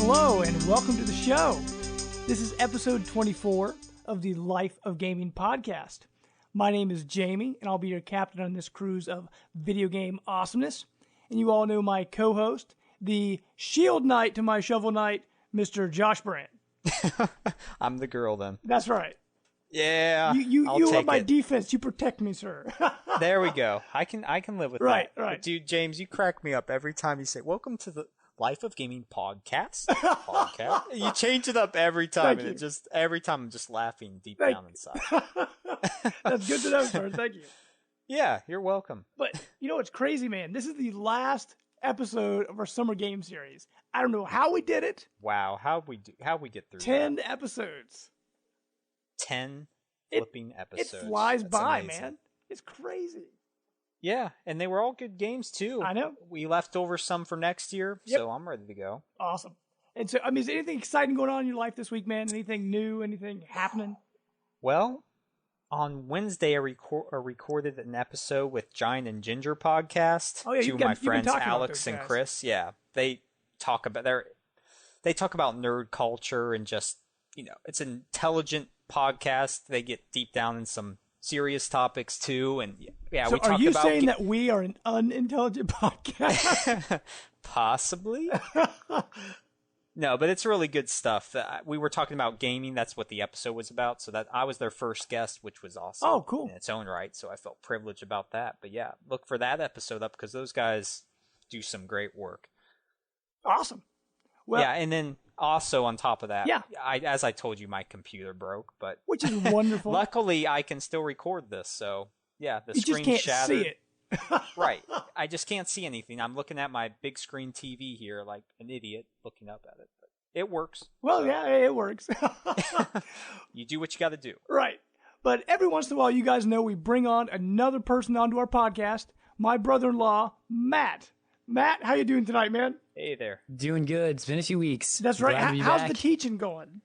hello, and welcome to the show. This is episode 24 of the Life of Gaming podcast. My name is Jamie, and I'll be your captain on this cruise of video game awesomeness. And you all know my co-host, the shield knight to my shovel knight, Mr. Josh Brandt. I'm the girl then. That's right. Yeah, you are my defense. You protect me, sir. There we go. I can live with that. Right. But dude, James, you crack me up every time you say, "Welcome to the Life of Gaming podcast." You change it up every time, and every time I'm just laughing deep down inside. That's good to know, sir. Thank you. Yeah, you're welcome. But you know what's crazy, man? This is the last episode of our summer game series. I don't know how we did it. Wow, how we get through 10 episodes. 10 flipping episodes. It flies That's by, amazing. man. It's crazy. Yeah, and they were all good games too. I know. We left over some for next year, so I'm ready to go. Awesome. And so, I mean, is there anything exciting going on in your life this week, man? Anything new? Anything happening? Well, on Wednesday, I recorded an episode with Giant and Ginger podcast. Oh, yeah, two of my friends, Alex and Chris. Yeah, they talk about nerd culture and just, it's an intelligent podcast. They get deep down in some serious topics too, and yeah, so we talk about. Are you saying that we are an unintelligent podcast? Possibly. No, but it's really good stuff. We were talking about gaming. That's what the episode was about. So that I was their first guest, which was awesome. Oh, cool. In its own right. So I felt privileged about that. But yeah, look for that episode up because those guys do some great work. Awesome. Well, yeah, and then also on top of that, yeah. As I told you, my computer broke, but which is wonderful. Luckily, I can still record this. So yeah, the screen just can't shattered. See it. Right. I just can't see anything. I'm looking at my big screen TV here like an idiot looking up at it. But it works. Well, so. Yeah, it works. You do what you got to do. Right. But every once in a while, you guys know we bring on another person onto our podcast, my brother-in-law, Matt. Matt, how you doing tonight, man? Hey there. Doing good. It's been a few weeks. That's right. How's the teaching going?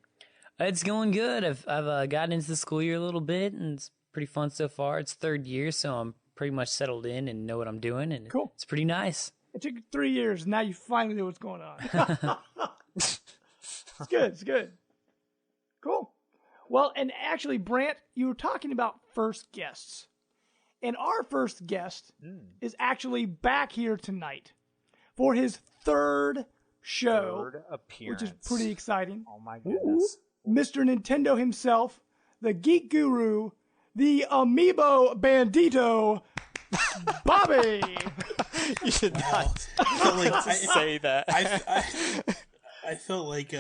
It's going good. I've gotten into the school year a little bit, and it's pretty fun so far. It's third year, so I'm pretty much settled in and know what I'm doing, and cool. It's pretty nice. It took 3 years, and now you finally know what's going on. It's good. It's good. Cool. Well, and actually, Brant, you were talking about first guests. And our first guest is actually back here tonight for his third show. Third appearance. Which is pretty exciting. Oh, my goodness. Mr. Nintendo himself, the Geek Guru, the Amiibo Bandito, Bobby. You should not say that. I felt like,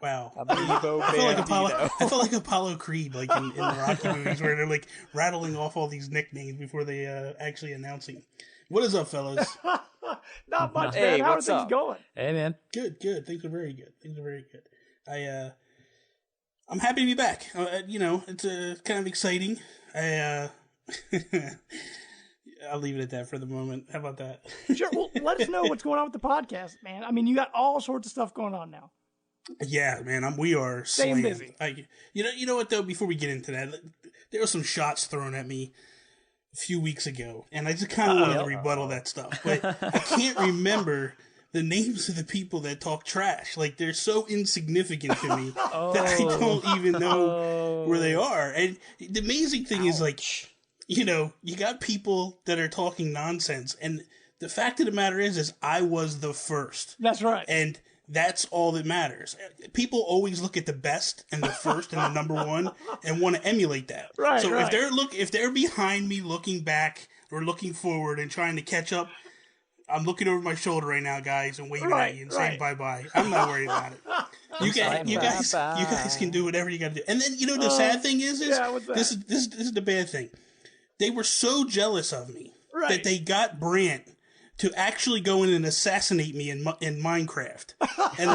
wow. Amiibo I felt like Apollo Creed, like in the Rocky movies, where they're like rattling off all these nicknames before they actually announcing. What is up, fellas? Not much, hey, man. How are what's things up? going? Hey, man. Good. Things are very good. I'm happy to be back. It's kind of exciting. I'll leave it at that for the moment. How about that? Sure. Well, let us know what's going on with the podcast, man. I mean, you got all sorts of stuff going on now. Yeah, man. We are staying busy. You know what though? Before we get into that, there were some shots thrown at me a few weeks ago, and I just kind of wanted to rebuttal that stuff, but I can't remember the names of the people that talk trash. Like, they're so insignificant to me that I don't even know where they are. And the amazing thing is, like, you got people that are talking nonsense, and the fact of the matter is I was the first. That's right. And that's all that matters. People always look at the best and the first and the number one and want to emulate that. Right. So if they're behind me looking back or looking forward and trying to catch up, I'm looking over my shoulder right now, guys, and waving at you and saying bye-bye. I'm not worried about it. You guys can do whatever you got to do. And then, the sad thing is this is the bad thing. They were so jealous of me that they got Brant to actually go in and assassinate me in Minecraft, and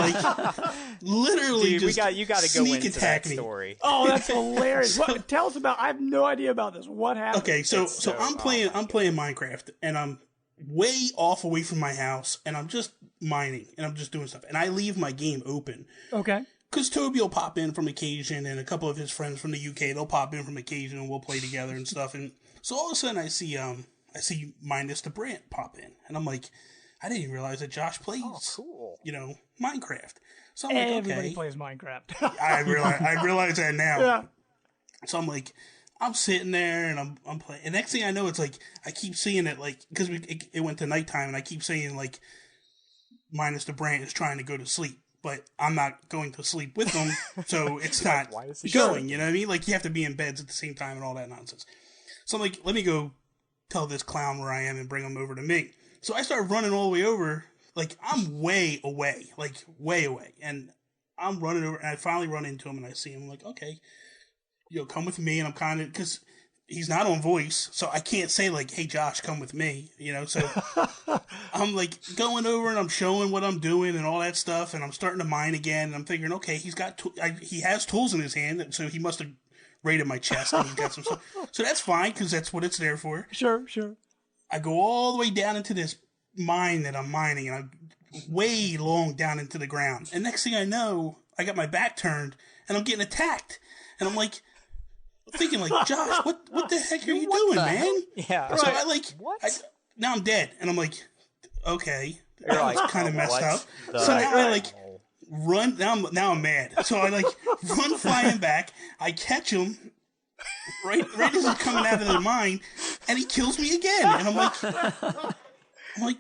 literally, dude, you got to go into that me. story. Oh, that's hilarious! Tell us about. I have no idea about this. What happened? Okay, so I'm playing Minecraft, and I'm way away from my house, and I'm just mining, and I'm just doing stuff, and I leave my game open. Okay. Because Toby will pop in from occasion, and a couple of his friends from the UK, they'll pop in from occasion, and we'll play together and stuff. And so all of a sudden, I see Minus the Brant pop in, and I'm like, I didn't even realize that Josh plays, cool. Minecraft. So I'm Everybody like, plays Minecraft. I realize that now. Yeah. So I'm like, I'm sitting there and I'm playing. And next thing I know, it's like I keep seeing it because it went to nighttime, and I keep saying like, minus the Brant is trying to go to sleep, but I'm not going to sleep with him, so it's not showing. You know what I mean? Like you have to be in beds at the same time and all that nonsense. So I'm like, let me go tell this clown where I am and bring him over to me. So I start running all the way over. Like I'm way away, and I'm running over, and I finally run into him, and I see him. I'm like, okay. Come with me, and I'm kind of, because he's not on voice, so I can't say, like, hey, Josh, come with me, so I'm, like, going over, and I'm showing what I'm doing and all that stuff, and I'm starting to mine again, and I'm figuring, okay, he has tools in his hand, so he must have raided my chest, and he's got some stuff. So that's fine, because that's what it's there for. Sure. I go all the way down into this mine that I'm mining, and I'm way long down into the ground, and next thing I know, I got my back turned, and I'm getting attacked, and I'm like, thinking like, Josh, what the heck are you doing, man? Yeah. So right. Now I'm dead, and I'm like, okay, you're that was kind of messed up. So now I run. Now I'm mad. So I run flying back. I catch him right as he's coming out of the mine, and he kills me again. And I'm like,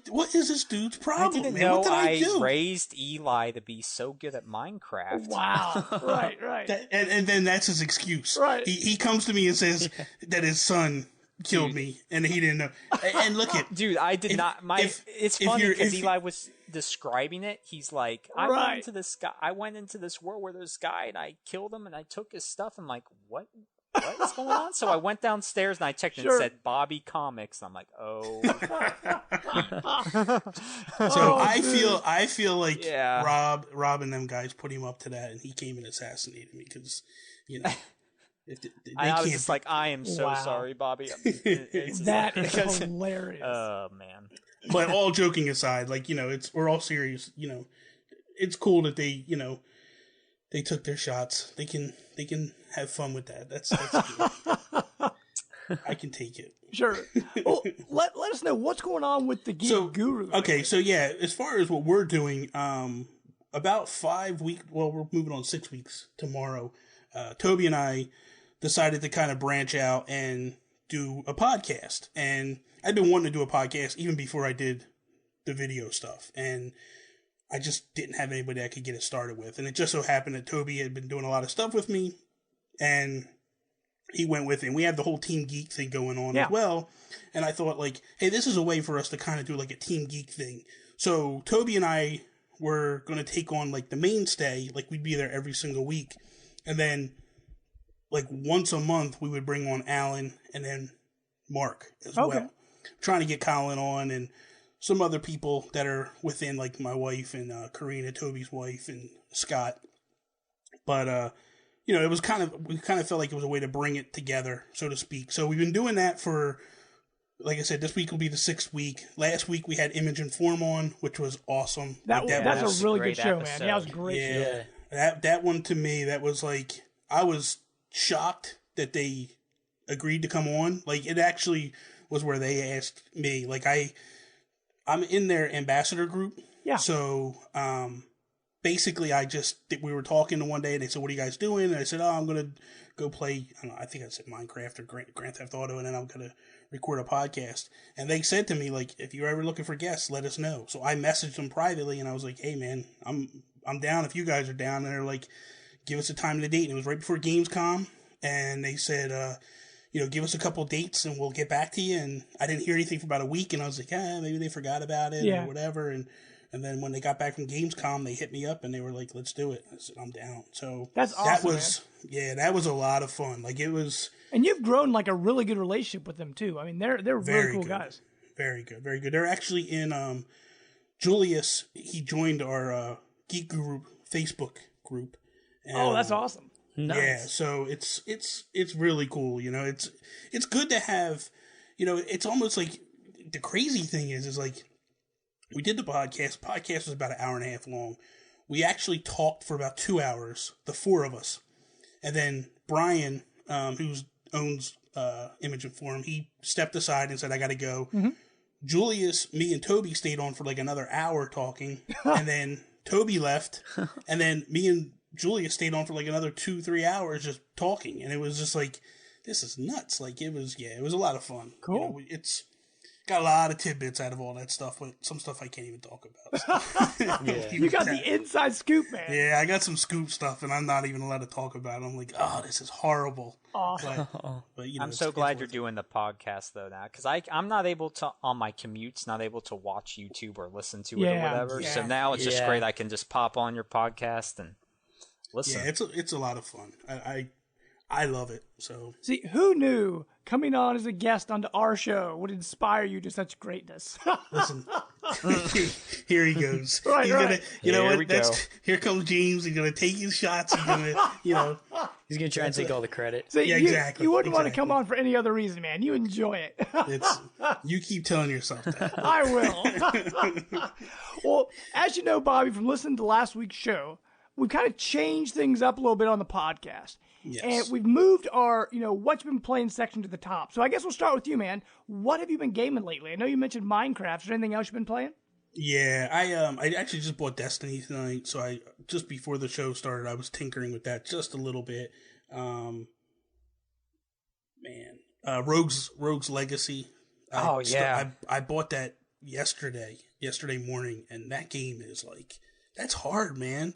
what is this dude's problem? I didn't man? know What did I do? raised Eli to be so good at Minecraft. Wow. Right. And then that's his excuse. Right. He comes to me and says that his son killed me and he didn't know. And look at dude, I did not. It's funny because Eli was describing it. He's like, I went into this world where there's this guy and I killed him and I took his stuff. I'm like, what is going on? So I went downstairs and I checked and it said Bobby Comics. And I'm like, oh. So I feel like Rob and them guys put him up to that, and he came and assassinated me because, I was just like, I am so sorry, Bobby. That is hilarious. Oh man. But all joking aside, we're all serious. It's cool that they took their shots. They can have fun with that. That's good. I can take it. Sure. Well, let us know what's going on with the Geek Guru. Okay, so yeah, as far as what we're doing, about 5 weeks. Well, we're moving on 6 weeks tomorrow. Toby and I decided to kind of branch out and do a podcast, and I'd been wanting to do a podcast even before I did the video stuff, and I just didn't have anybody I could get it started with. And it just so happened that Toby had been doing a lot of stuff with me, and he went with it. And we have the whole Team Geek thing going on as well. And I thought, hey, this is a way for us to kind of do a Team Geek thing. So Toby and I were going to take on the mainstay. We'd be there every single week. And then once a month we would bring on Alan and then Mark as well. Trying to get Colin on and some other people that are within, my wife and Karina, Toby's wife, and Scott. But, it was we kind of felt like it was a way to bring it together, so to speak. So we've been doing that for, like I said, this week will be the 6th week. Last week we had Image and Form on, which was awesome. That's a really good show, man. Yeah, it was a great show. That one to me, that was I was shocked that they agreed to come on. It actually was where they asked me. I'm in their ambassador group. Yeah. So, basically we were talking one day and they said, what are you guys doing? And I said, I'm going to go play, I think I said Minecraft or Grand Theft Auto, and then I'm going to record a podcast. And they said to me, if you're ever looking for guests, let us know. So I messaged them privately and I was like, hey man, I'm down if you guys are down. And they're like, give us a time and a date. And it was right before Gamescom. And they said, give us a couple dates and we'll get back to you. And I didn't hear anything for about a week, and I was like, maybe they forgot about it or whatever. And then when they got back from Gamescom, they hit me up and they were like, let's do it. I said, I'm down. So that's awesome, that was a lot of fun. It was. And you've grown a really good relationship with them too. I mean, they're really cool guys. Very good. Very good. They're actually in, Julius, he joined our Geek Guru Facebook group. And, that's awesome. Nice. Yeah, so it's really cool. It's good to have, it's almost the crazy thing is we did the podcast. Podcast was about an hour and a half long. We actually talked for about 2 hours, the four of us. And then Brian, who owns Image and Form, he stepped aside and said, I got to go. Mm-hmm. Julius, me, and Toby stayed on for like another hour talking, and then Toby left, and then me and Julius stayed on for like another 2-3 hours just talking, and it was just like, this is nuts. Like, it was a lot of fun. Cool. You know, it's got a lot of tidbits out of all that stuff, but some stuff I can't even talk about. So. You got the inside scoop, man. Yeah, I got some scoop stuff, and I'm not even allowed to talk about it. I'm like, oh, this is horrible. Awesome. But, you know, I'm so glad you're doing the podcast though now, because I'm not able to on my commutes, not able to watch YouTube or listen to it or whatever. Yeah. So now it's just great. I can just pop on your podcast and listen. Yeah, it's a lot of fun. I love it. So see, who knew coming on as a guest onto our show would inspire you to such greatness? Listen, here he goes. Right, He's right. gonna, you know Here what? we go. Here comes James. He's gonna take his shots. He's gonna, you know. He's gonna try and take all the credit. See, Yeah, you, exactly, you wouldn't want to exactly. come on for any other reason, man. You enjoy it. You keep telling yourself that. I will. Well, as you know, Bobby, from listening to last week's show, we've kind of changed things up a little bit on the podcast. Yes. And we've moved our, what you've been playing section to the top. So I guess we'll start with you, man. What have you been gaming lately? I know you mentioned Minecraft. Is there anything else you've been playing? Yeah, I actually just bought Destiny tonight, so I just before the show started, I was tinkering with that just a little bit. Rogue's Legacy. I bought that yesterday morning, and that game is like, that's hard, man.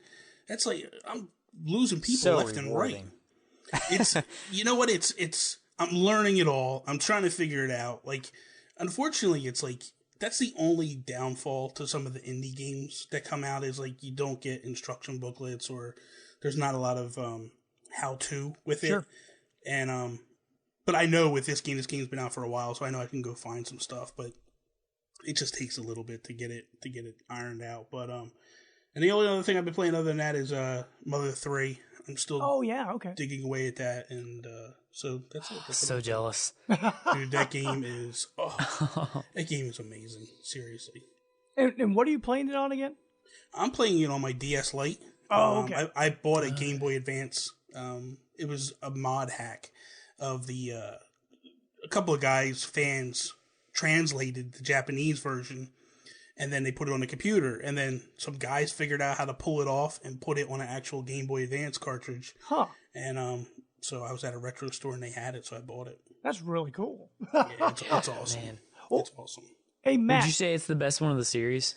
That's like, I'm losing people So left and right. rewarding. It's, you know what? I'm learning it all. I'm trying to figure it out. Like, unfortunately, it's like, that's the only downfall to some of the indie games that come out is like, you don't get instruction booklets, or there's not a lot of, how-to with it. Sure. And, but I know with this game's been out for a while, so I know I can go find some stuff, but it just takes a little bit to get it ironed out. But, and the only other thing I've been playing other than that is, Mother 3. I'm still digging away at that, and so that's it. That's So jealous. Dude, that game is amazing. Seriously. And what are you playing it on again? I'm playing it on my DS Lite. Oh, okay. I bought a Game Boy Advance. It was a mod hack of the a couple of fans translated the Japanese version, and then they put it on the computer, and then some guys figured out how to pull it off and put it on an actual Game Boy Advance cartridge. Huh. And so I was at a retro store and they had it, so I bought it. That's really cool. Yeah, it's awesome. Man. It's awesome. Hey, Matt. Would you say it's the best one of the series?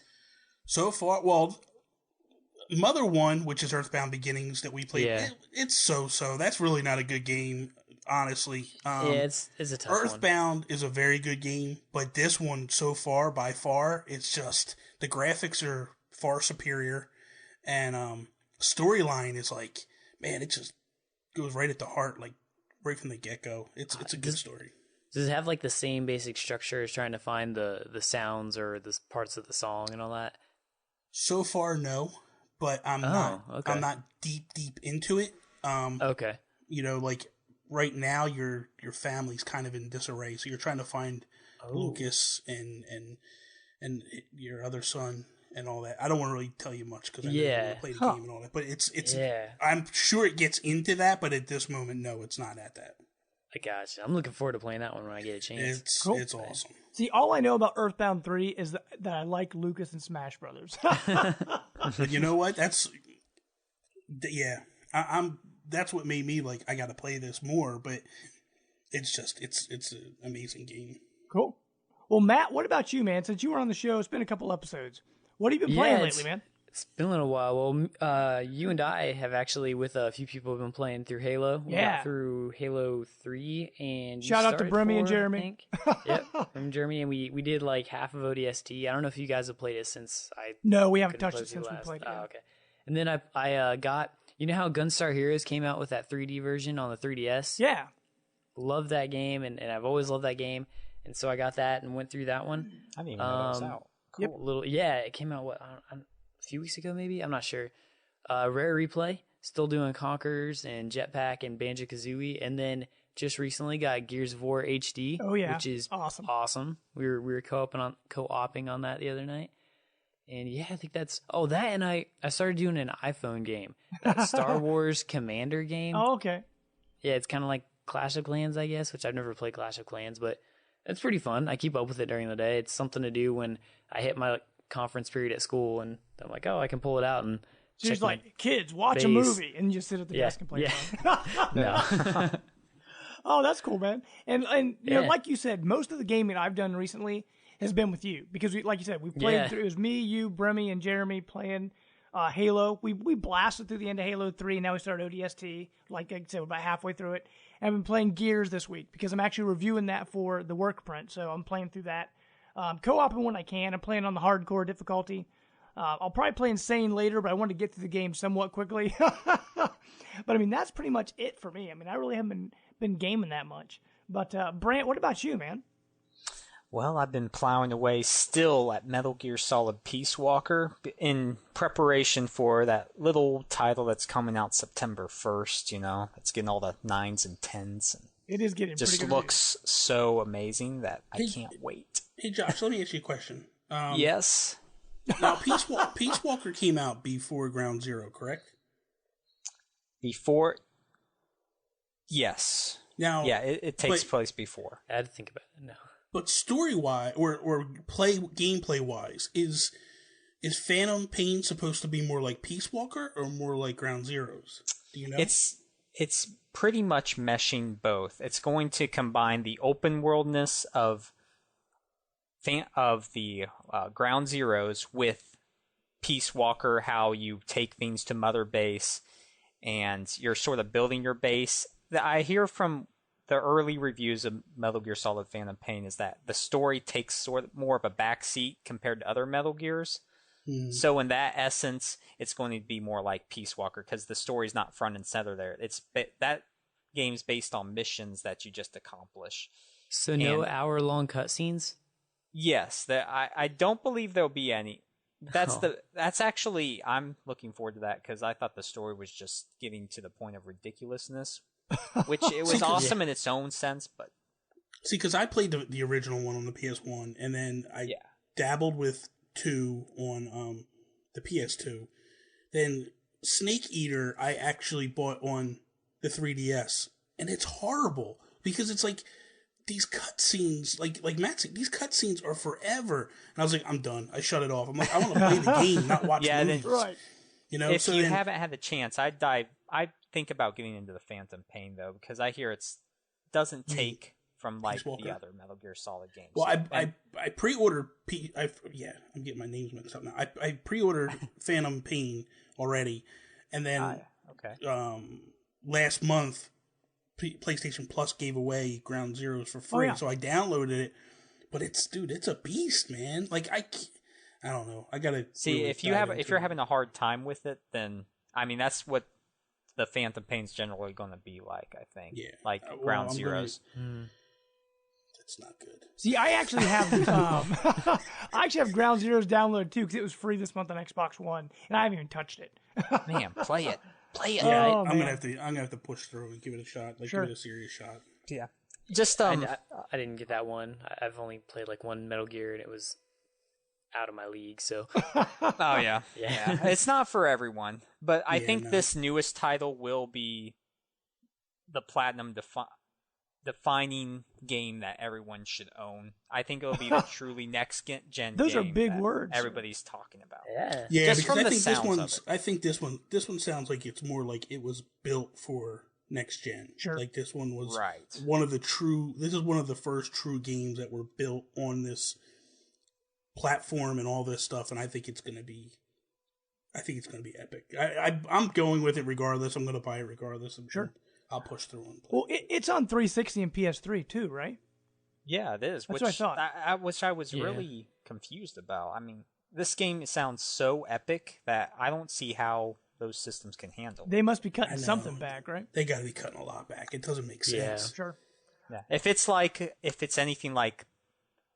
So far, well, Mother 1, which is Earthbound Beginnings that we played, it's so-so. That's really not a good game, honestly. It's a tough one. Earthbound is a very good game, but this one, so far, by far, it's just, the graphics are far superior, and storyline is like, man, it just goes right at the heart, like, right from the get-go. It's a good story. Does it have like the same basic structure as trying to find the sounds or the parts of the song and all that? So far, no, but I'm not deep into it. Okay. You know, like right now, your family's kind of in disarray, so you're trying to find Lucas and your other son and all that. I don't want to really tell you much because I never played the game and all that, but it's I'm sure it gets into that, but at this moment, no, it's not at that. I gotcha. I'm looking forward to playing that one when I get a chance. It's Cool. It's awesome. See, all I know about Earthbound 3 is that I like Lucas and Smash Brothers. But you know what? That's that's what made me like, I got to play this more. But it's an amazing game. Cool. Well, Matt, what about you, man? Since you were on the show, it's been a couple episodes. What have you been playing lately, man? It's been a little while. Well, you and I have actually, with a few people, been playing through Halo. We got through Halo 3, and shout out to Brimmy and Jeremy. Yep, from Jeremy, and we did like half of ODST. I don't know if you guys have played it since I. No, we haven't touched it since we played it. Oh, okay. And then I got, you know how Gunstar Heroes came out with that 3D version on the 3DS? Yeah. Love that game, and I've always loved that game, and so I got that and went through that one. I didn't even know that was out. Cool. It came out a few weeks ago, maybe. I'm not sure. Rare Replay, still doing Conquerors and Jetpack and Banjo-Kazooie, and then just recently got Gears of War HD. Oh yeah, which is awesome. We were co-oping on that the other night, and yeah, I think that's that. And I started doing an iPhone game, that Star Wars Commander game. Oh, okay. Yeah, it's kind of like Clash of Clans, I guess, which I've never played Clash of Clans, but It's pretty fun. I keep up with it during the day. It's something to do when I hit my conference period at school, and I'm like, oh, I can pull it out and. So she's like, kids, watch a movie, and you just sit at the desk and play. Yeah. No. Oh, that's cool, man. And you know, like you said, most of the gaming I've done recently has been with you because, like you said, we played through. It was me, you, Bremy, and Jeremy playing Halo. We blasted through the end of Halo 3, and now we started ODST. Like I said, we're about halfway through it. And I've been playing Gears this week because I'm actually reviewing that for the work print, so I'm playing through that. Co-oping when I can. I'm playing on the hardcore difficulty. I'll probably play Insane later, but I want to get through the game somewhat quickly. But, I mean, that's pretty much it for me. I mean, I really haven't been gaming that much. But, Brant, what about you, man? Well, I've been plowing away still at Metal Gear Solid Peace Walker in preparation for that little title that's coming out September 1st, you know. It's getting all the 9s and 10s. And it is getting just pretty good looks so amazing that I can't wait. Hey, Josh, let me ask you a question. Yes? Now, Peace Walker came out before Ground Zero, correct? Before? Yes. Now, yeah, it takes place before. I had to think about it. No. But story-wise, or gameplay-wise, is Phantom Pain supposed to be more like Peace Walker or more like Ground Zeroes? Do you know? It's pretty much meshing both. It's going to combine the open worldness of the Ground Zeroes with Peace Walker, how you take things to Mother Base, and you're sort of building your base. I hear from the early reviews of Metal Gear Solid Phantom Pain is that the story takes sort of more of a backseat compared to other Metal Gears. So in that essence, it's going to be more like Peace Walker because the story's not front and center there. That game's based on missions that you just accomplish. So no hour-long cutscenes? Yes, I don't believe there'll be any. That's actually, I'm looking forward to that because I thought the story was just getting to the point of ridiculousness, which it was awesome in its own sense, but see, because I played the original one on the PS1, and then I dabbled with 2 on the PS2. Then Snake Eater I actually bought on the 3DS, and it's horrible because it's like these cutscenes, like Matt said, these cutscenes are forever. And I was like, I'm done. I shut it off. I'm like, I want to play the game, not watch movies. Right. You know, if you haven't had the chance, I think about getting into the Phantom Pain though, because I hear it doesn't take from like the other Metal Gear Solid games. Well, I pre-ordered I'm getting my names mixed up now. I pre-ordered Phantom Pain already, and then last month PlayStation Plus gave away Ground Zeroes for free, so I downloaded it. But it's a beast, man. Like I don't know. I gotta see really if you're having a hard time with it, then I mean that's what the Phantom Pain's generally going to be like. I think, like Ground Zeroes. It's not good. See, I actually have Ground Zeroes downloaded too because it was free this month on Xbox One, and I haven't even touched it. Man, play it. Yeah, I'm gonna have to push through and give it a shot. Give it a serious shot. Yeah. Just I didn't get that one. I've only played like one Metal Gear, and it was out of my league. So. Oh yeah. It's not for everyone, but I think this newest title will be the platinum defining game that everyone should own. I think it'll be the truly next gen. Those game are big words. Everybody's talking about. Yeah, just from I think this one sounds like it's more like it was built for next gen. Sure. Like this one was one of the first true games that were built on this platform and all this stuff, and I think it's gonna be epic. I'm going with it regardless. I'm gonna buy it regardless. Sure. I'll push through one. Well, it's on 360 and PS3 too, right? Yeah, it is. That's what I thought. Which I was really confused about. I mean, this game sounds so epic that I don't see how those systems can handle. They must be cutting something back, right? They got to be cutting a lot back. It doesn't make sense. Yeah, sure. Yeah. If it's anything like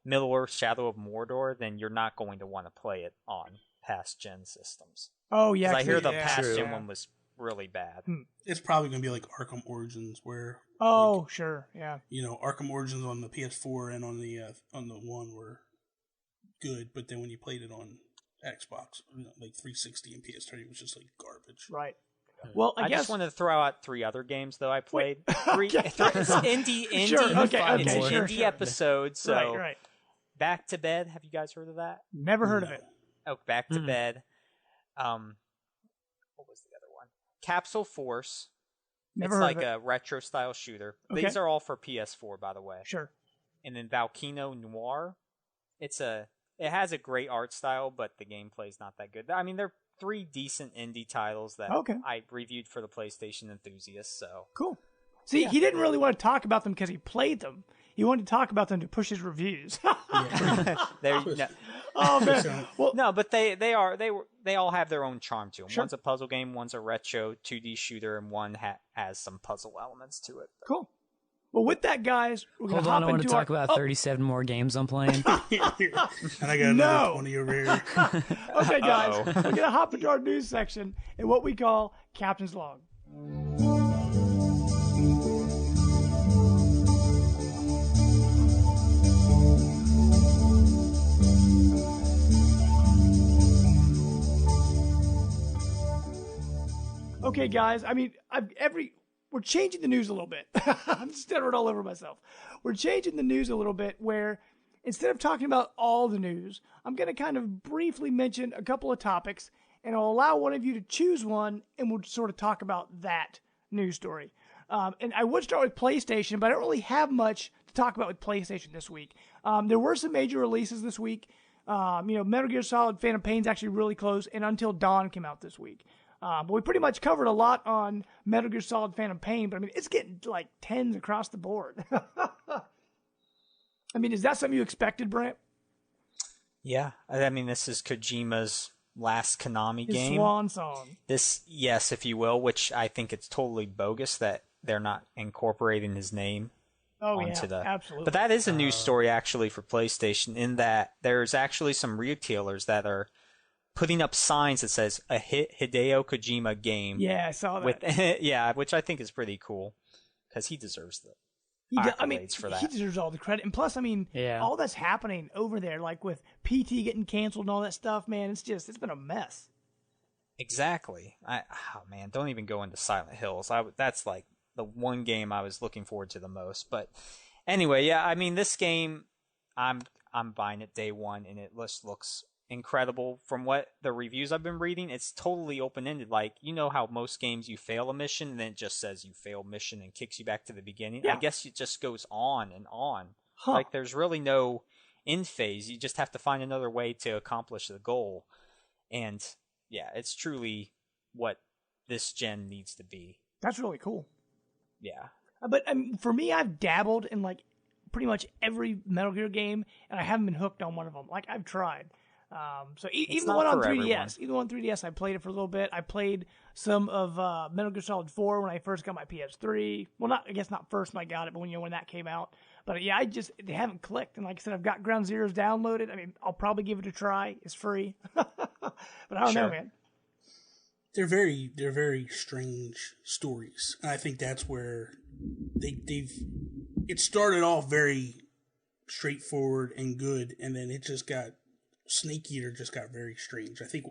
Middle-earth: Shadow of Mordor, then you're not going to want to play it on past gen systems. Oh yeah, I hear the past gen one was really bad. It's probably going to be like Arkham Origins, where sure, yeah. You know, Arkham Origins on the PS4 and on the one were good, but then when you played it on Xbox, like 360 and PS3, it was just like garbage. Right. Well, I just wanted to throw out 3 other games though I played. It's indie, sure, it's an sure, indie episode. So right. Back to Bed. Have you guys heard of that? Never heard of it. Oh, Back to Bed. What was the other one? Capsule Force. Never it's heard like of it. a retro style shooter. Okay. These are all for PS4, by the way. Sure. And then Volcano Noir. It has a great art style, but the gameplay's not that good. I mean, they're 3 decent indie titles that I reviewed for the PlayStation enthusiasts. So cool. See, he didn't really want to talk about them because he played them. He wanted to talk about them to push his reviews. Oh man. Well, no, but they all have their own charm to them. Sure. One's a puzzle game, one's a retro 2D shooter, and one has some puzzle elements to it. Cool. Well, with that, guys, we're going to hop I want to into talk about 37 more games I'm playing. And I got another 20 over here. Okay, guys, we're going to hop into our news section in what we call Captain's Log. Okay, guys, I mean, we're changing the news a little bit. I'm stuttering all over myself. We're changing the news a little bit where instead of talking about all the news, I'm going to kind of briefly mention a couple of topics, and I'll allow one of you to choose one, and we'll sort of talk about that news story. And I would start with PlayStation, but I don't really have much to talk about with PlayStation this week. There were some major releases this week. Metal Gear Solid Phantom Pain's actually really close, and Until Dawn came out this week. But we pretty much covered a lot on Metal Gear Solid Phantom Pain, but I mean, it's getting like 10s across the board. I mean, is that something you expected, Brent? Yeah. I mean, this is Kojima's last Konami game. Swan song. This, yes, if you will, which I think it's totally bogus that they're not incorporating his name onto the... Absolutely. But that is a news story, actually, for PlayStation, in that there's actually some retailers that are putting up signs that says a Hideo Kojima game. Yeah, I saw that. Which I think is pretty cool because he deserers the accolades for that. He deserves all the credit. And plus, I mean, all that's happening over there, like with PT getting canceled and all that stuff, man, it's been a mess. Exactly. Don't even go into Silent Hills. That's like the one game I was looking forward to the most. But anyway, yeah, I mean, this game, I'm buying it day one, and it just looks incredible. From what the reviews I've been reading, it's totally open-ended. Like, you know how most games you fail a mission and then it just says you failed mission and kicks you back to the beginning? I guess it just goes on and on. Like, there's really no end phase. You just have to find another way to accomplish the goal. And yeah, it's truly what this gen needs to be. That's really cool. Yeah. But for me, I've dabbled in like pretty much every Metal Gear game, and I haven't been hooked on one of them. Like, I've tried. So even the one on 3DS, I played it for a little bit. I played some of Metal Gear Solid 4 when I first got my PS3. Well, I guess not first when I got it, but when that came out. But yeah, they haven't clicked. And like I said, I've got Ground Zeroes downloaded. I mean, I'll probably give it a try. It's free. But I don't know, man. They're very strange stories. And I think that's where it started off very straightforward and good, and then it just got Snake Eater just got very strange. I think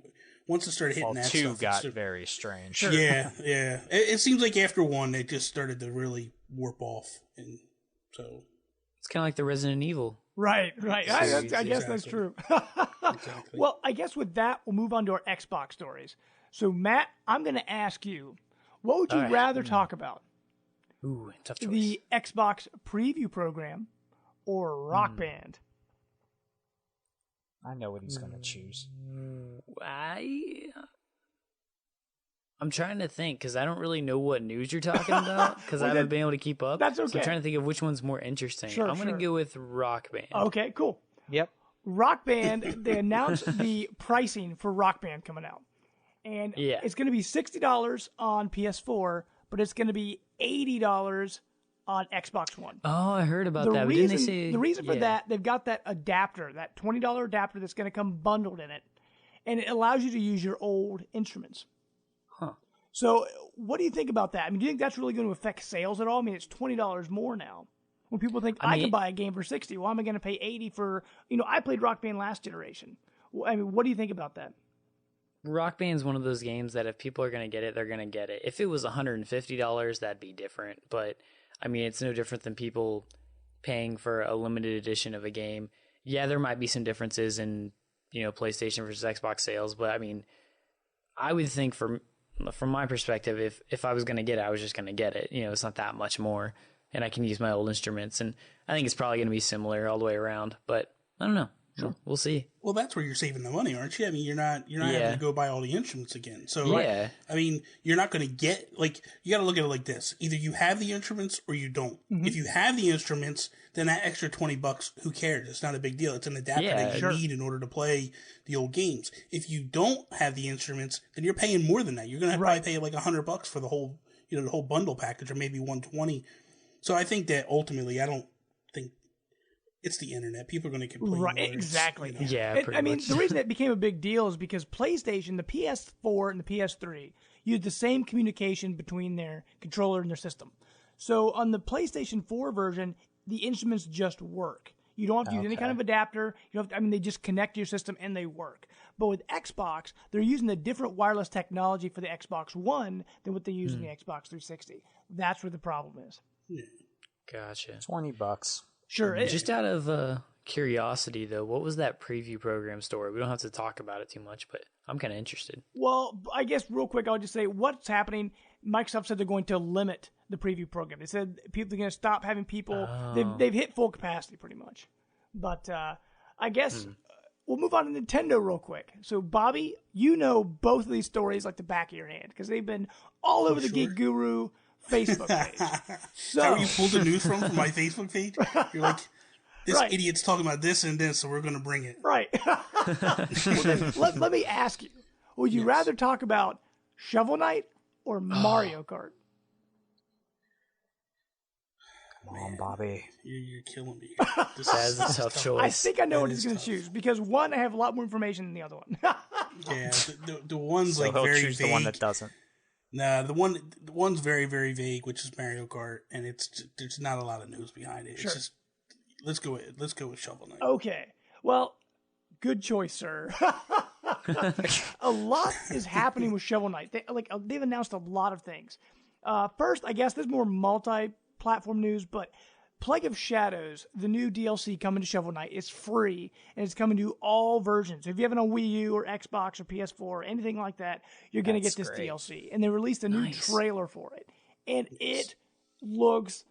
once it started hitting that stuff, 2 got very strange. Sure. Yeah. It seems like after 1, it just started to really warp off, and so it's kind of like the Resident Evil. Right. I guess that's true. Exactly. Well, I guess with that, we'll move on to our Xbox stories. So, Matt, I'm going to ask you, what would you rather talk about? Ooh, tough choice. The Xbox preview program or Rock Band? I know what he's going to choose. I'm trying to think because I don't really know what news you're talking about because I haven't been able to keep up. That's okay. So I'm trying to think of which one's more interesting. I'm going to go with Rock Band. Okay, cool. Yep. Rock Band, they announced the pricing for Rock Band coming out. And it's going to be $60 on PS4, but it's going to be $80 on Xbox One. Oh, I heard about that. Didn't they say the reason for that, they've got that adapter, that $20 adapter that's going to come bundled in it, and it allows you to use your old instruments. Huh. So what do you think about that? I mean, do you think that's really going to affect sales at all? I mean, it's $20 more now. When people think I can buy a game for $60, well, am I going to pay $80 for, I played Rock Band last generation. I mean, what do you think about that? Rock Band's one of those games that if people are going to get it, they're going to get it. If it was $150, that'd be different. But, I mean, it's no different than people paying for a limited edition of a game. Yeah, there might be some differences in, PlayStation versus Xbox sales. But, I mean, I would think from my perspective, if I was going to get it, I was just going to get it. It's not that much more. And I can use my old instruments. And I think it's probably going to be similar all the way around. But, I don't know. Sure. We'll see. Well, that's where you're saving the money, aren't you? I mean, you're not having to go buy all the instruments again. So, yeah. I mean, you're not going to get, you got to look at it like this. Either you have the instruments or you don't. Mm-hmm. If you have the instruments, then that extra $20, who cares? It's not a big deal. It's an adapter that you need in order to play the old games. If you don't have the instruments, then you're paying more than that. You're going to probably pay like $100 for the whole, the whole bundle package, or maybe $120. So I think that ultimately, I don't think it's the internet. People are going to complain. Right, exactly. Yeah, I mean, the reason it became a big deal is because PlayStation, the PS4 and the PS3 use the same communication between their controller and their system. So on the PlayStation 4 version, the instruments just work. You don't have to use any kind of adapter. They just connect to your system and they work. But with Xbox, they're using a different wireless technology for the Xbox One than what they use in the Xbox 360. That's where the problem is. Yeah. Gotcha. $20. Sure. Just out of curiosity, though, what was that preview program story? We don't have to talk about it too much, but I'm kind of interested. Well, I guess real quick, I'll just say what's happening. Microsoft said they're going to limit the preview program. They said people are going to stop having people. They've hit full capacity pretty much. But I guess we'll move on to Nintendo real quick. So, Bobby, both of these stories like the back of your hand because they've been all over the Geek Guru Facebook page. So, is that where you pulled the news from my Facebook page? You're like, this idiot's talking about this and this, so we're going to bring it. Right. Well, then, let me ask you, would you rather talk about Shovel Knight or Mario Kart? Come on, Bobby. You're killing me. That's a tough choice. I think I know what he's going to choose because one, I have a lot more information than the other one. Yeah, the one's so like he'll very choose vague. the one that doesn't. Nah, the one's very, very vague, which is Mario Kart, and there's not a lot of news behind it. It's just let's go with Shovel Knight. Okay, well, good choice, sir. A lot is happening with Shovel Knight. They've announced a lot of things. First, I guess there's more multi-platform news, but Plague of Shadows, the new DLC coming to Shovel Knight, is free, and it's coming to all versions. If you have it on Wii U or Xbox or PS4 or anything like that, you're going to get this DLC. And they released a new trailer for it, and it looks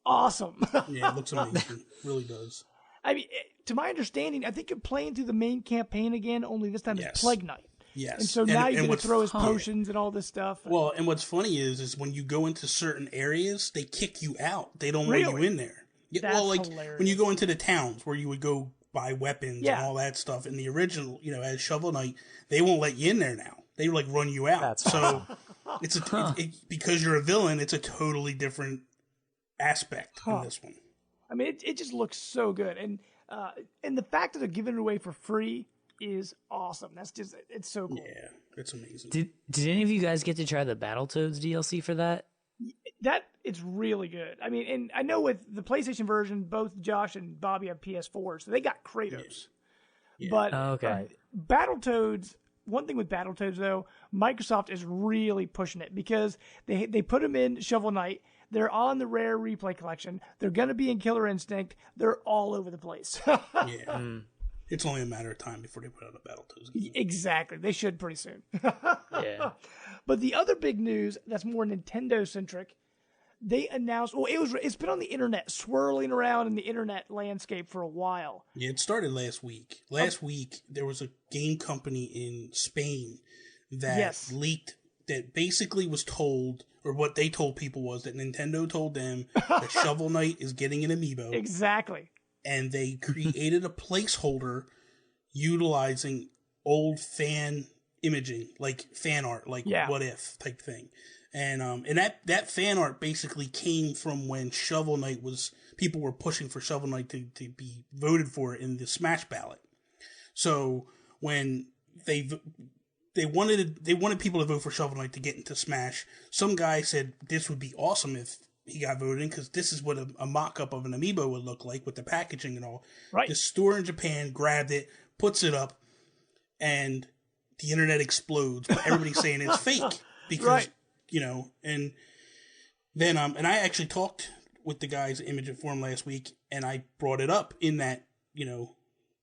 awesome. Yeah, it looks amazing. It really does. I mean, to my understanding, I think you're playing through the main campaign again, only this time it's Plague Knight. Yes. And so now you're going to throw his potions and all this stuff. Well, and what's funny is when you go into certain areas, they kick you out. They don't let you in there. That's hilarious. When you go into the towns where you would go buy weapons and all that stuff, in the original, as Shovel Knight, they won't let you in there now. They run you out. So it's because you're a villain, it's a totally different aspect in this one. I mean, it just looks so good. And the fact that they're giving it away for free is awesome. It's so cool. Yeah, it's amazing. Did any of you guys get to try the Battletoads DLC for that? It's really good. I mean, and I know with the PlayStation version, both Josh and Bobby have PS4, so they got Kratos. Yeah. But Battletoads, one thing with Battletoads though, Microsoft is really pushing it because they put them in Shovel Knight. They're on the Rare Replay collection. They're going to be in Killer Instinct. They're all over the place. Yeah. It's only a matter of time before they put out a Battletoads game. Exactly. They should pretty soon. Yeah. But the other big news that's more Nintendo-centric, they announced... Well, it's been on the internet, swirling around in the internet landscape for a while. Yeah, it started last week. Last week, there was a game company in Spain that leaked, that basically was told, or what they told people was that Nintendo told them that Shovel Knight is getting an Amiibo. Exactly. And they created a placeholder utilizing old fan imaging, like fan art, like What If type thing. And that fan art basically came from when Shovel Knight people were pushing for Shovel Knight to be voted for in the Smash ballot. So when they wanted people to vote for Shovel Knight to get into Smash, some guy said this would be awesome if he got voted in, because this is what a mock-up of an Amiibo would look like with the packaging and all. Right. The store in Japan grabbed it, puts it up, and the internet explodes, but everybody's saying it's fake because, right. And then, and I actually talked with the guys at Image Inform last week, and I brought it up in that,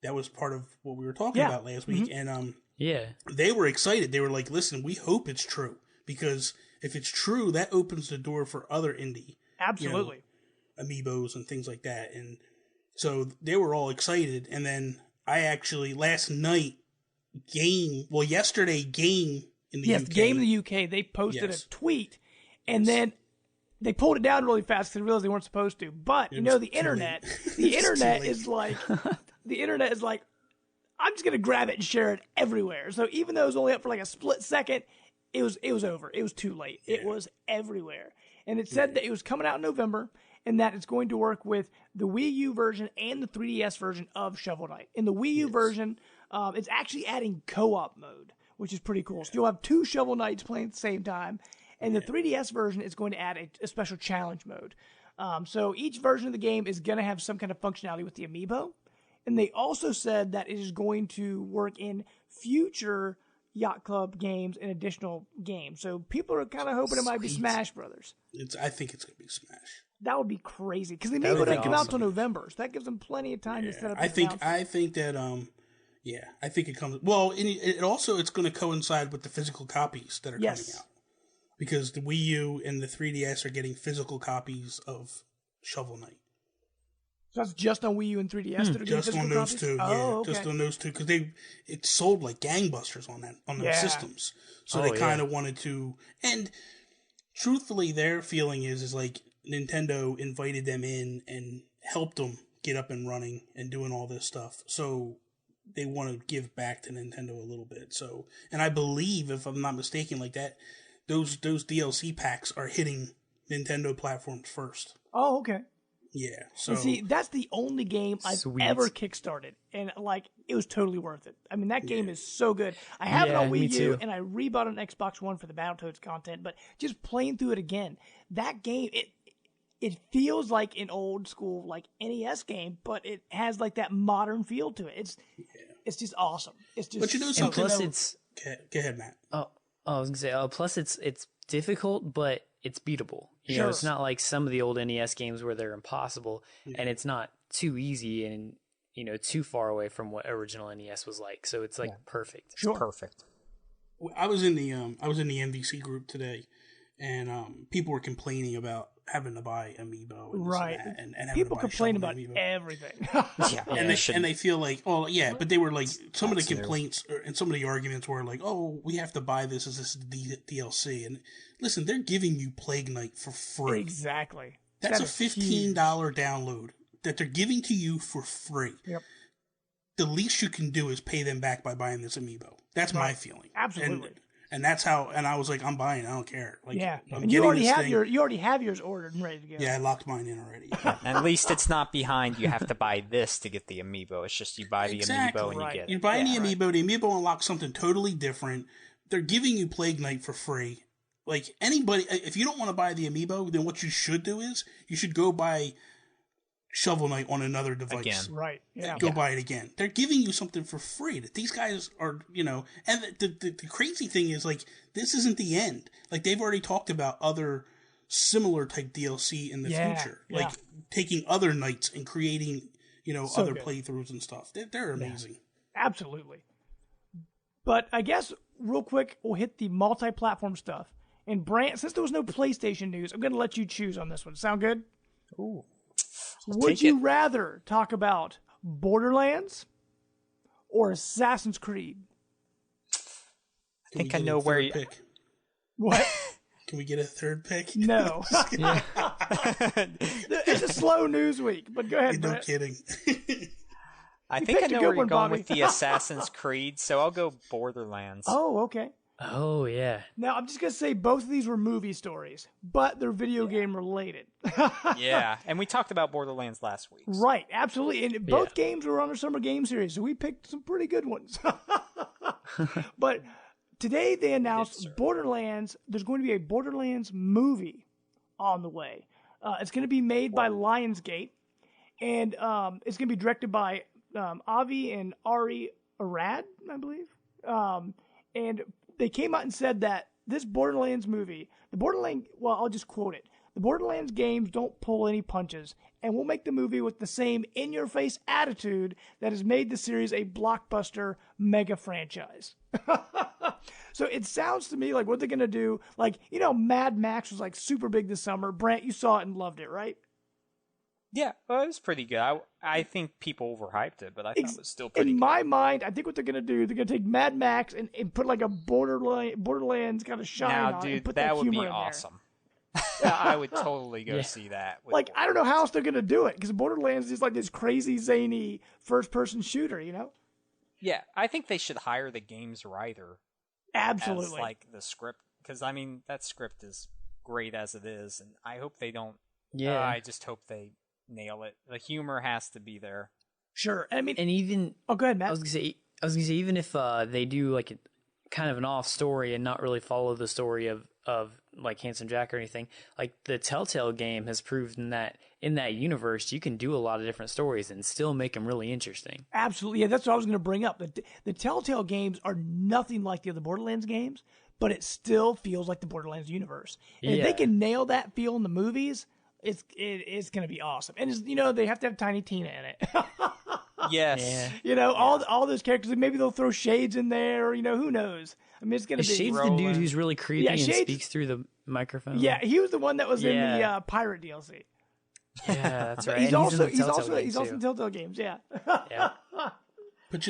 that was part of what we were talking about last week. And, they were excited. They were like, listen, we hope it's true, because if it's true, that opens the door for other indie. Absolutely. Amiibos and things like that. And so they were all excited. And then I actually, yesterday, Game in the UK. Game in the UK, they posted a tweet, and then they pulled it down really fast because they realized they weren't supposed to. But, the internet is like, I'm just going to grab it and share it everywhere. So even though it was only up for like a split second, it was over. It was too late. Yeah. It was everywhere. And it said that it was coming out in November, and that it's going to work with the Wii U version and the 3DS version of Shovel Knight. In the Wii U version, it's actually adding co-op mode, which is pretty cool. So you'll have two Shovel Knights playing at the same time. And the 3DS version is going to add a special challenge mode. So each version of the game is going to have some kind of functionality with the Amiibo. And they also said that it is going to work in future Yacht Club games and additional games. So people are kind of hoping it might be Smash Brothers. I think it's going to be Smash. That would be crazy, because the Amiibo doesn't come out until November, so that gives them plenty of time to set up. I think that I think it comes. Well, it's going to coincide with the physical copies that are coming out, because the Wii U and the 3DS are getting physical copies of Shovel Knight. So that's just on Wii U and 3DS that are getting physical copies? Just on those two, okay. Just on those two, because it sold like gangbusters on those systems. So they kind of wanted to, and truthfully, their feeling is like Nintendo invited them in and helped them get up and running and doing all this stuff. So they want to give back to Nintendo a little bit. So, and I believe, if I'm not mistaken, like that, those DLC packs are hitting Nintendo platforms first. Oh, okay. Yeah. So and see, that's the only game I've ever kickstarted, and it was totally worth it. I mean, that game is so good. I have it on Wii U, and I rebought an Xbox One for the Battletoads content, but just playing through it again, that game, it feels like an old school like NES game, but it has like that modern feel to it. It's just awesome. It's just. But you know something? Plus, it's. Go ahead, Matt. Oh, I was gonna say. Plus, it's difficult, but it's beatable. You know, it's not like some of the old NES games where they're impossible, and it's not too easy and too far away from what original NES was like. So it's like perfect. Sure. It's perfect. I was in the MVC group today, and people were complaining about having to buy Amiibo. And and people complain about everything. And they feel like, but they were like, some of the complaints and some of the arguments were like, oh, we have to buy this as this DLC. And listen, they're giving you Plague Knight for free. Exactly. That's a $15 download that they're giving to you for free. Yep. The least you can do is pay them back by buying this Amiibo. That's my feeling. Absolutely. And that's how. And I was like, I'm buying. I don't care. Like, and you already have yours ordered and ready to go. Yeah, I locked mine in already. At least it's not behind. You have to buy this to get the Amiibo. It's just you buy the Amiibo and you get it. You buy the Amiibo. The Amiibo unlocks something totally different. They're giving you Plague Knight for free. Like anybody, if you don't want to buy the Amiibo, then what you should do is you should go buy Shovel Knight on another device. Again. Right. Yeah. Go buy it again. They're giving you something for free that these guys are, and the crazy thing is, like, this isn't the end. Like, they've already talked about other similar type DLC in the future. Like, taking other nights and creating, other playthroughs and stuff. They're amazing. Yeah. Absolutely. But I guess, real quick, we'll hit the multi-platform stuff. And Brant, since there was no PlayStation news, I'm going to let you choose on this one. Sound good? Ooh. Would you rather talk about Borderlands or Assassin's Creed? I think I know where you... Pick? What? Can we get a third pick? No. It's a slow news week, but go ahead, No Brett. kidding. I think I know where you're going with the Assassin's Creed, so I'll go Borderlands. Oh, okay. Oh, yeah. Now, I'm just going to say both of these were movie stories, but they're video game related. Yeah, and we talked about Borderlands last week. So. Right, absolutely. And both games were on our Summer Game Series, so we picked some pretty good ones. But today they announced Borderlands. There's going to be a Borderlands movie on the way. It's going to be made by Lionsgate, and it's going to be directed by Avi and Ari Arad, I believe. and they came out and said that this Borderlands movie, I'll just quote it. The Borderlands games don't pull any punches, and we'll make the movie with the same in-your-face attitude that has made the series a blockbuster mega franchise. So it sounds to me like what they're going to do, like, Mad Max was like super big this summer. Brant, you saw it and loved it, right? Yeah, well, it was pretty good. I think people overhyped it, but I thought it was still pretty good. In my mind, I think what they're going to do, they're going to take Mad Max and put like a Borderlands kind of shine on it and put that humor in there. That would be awesome. I would totally go see that. Like, I don't know how else they're going to do it, because Borderlands is like this crazy, zany first-person shooter, Yeah, I think they should hire the game's writer. Absolutely. As, like, the script, because, I mean, that script is great as it is, and I hope they don't... Yeah. I just hope they nail it. The humor has to be there. Sure. I mean... And even... Oh, go ahead, Matt. I was going to say, even if they do, like, kind of an off story and not really follow the story of like Handsome Jack or anything, like the Telltale game has proven that in that universe you can do a lot of different stories and still make them really interesting. Absolutely. Yeah, that's what I was going to bring up. The Telltale games are nothing like the other Borderlands games, but it still feels like the Borderlands universe. And if they can nail that feel in the movies, it's going to be awesome. And they have to have Tiny Tina in it. Yes. Yeah. All those characters, maybe they'll throw Shades in there, who knows. I mean, it's going to be... Shades the dude who's really creepy and speaks through the microphone. Yeah, he was the one that was in the Pirate DLC. Yeah, that's right. He's also in Telltale games, yeah. Yeah. But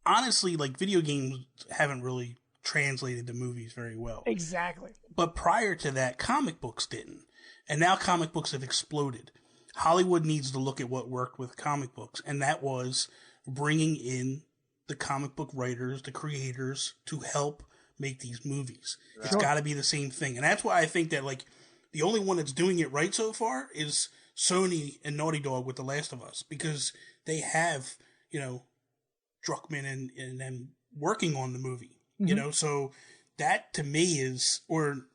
honestly, like, video games haven't really translated to movies very well. Exactly. But prior to that, comic books didn't. And now comic books have exploded. Hollywood needs to look at what worked with comic books, and that was bringing in the comic book writers, the creators, to help make these movies. Right. It's got to be the same thing. And that's why I think that, like, the only one that's doing it right so far is Sony and Naughty Dog with The Last of Us, because they have, Druckmann and them working on the movie, so that to me is, or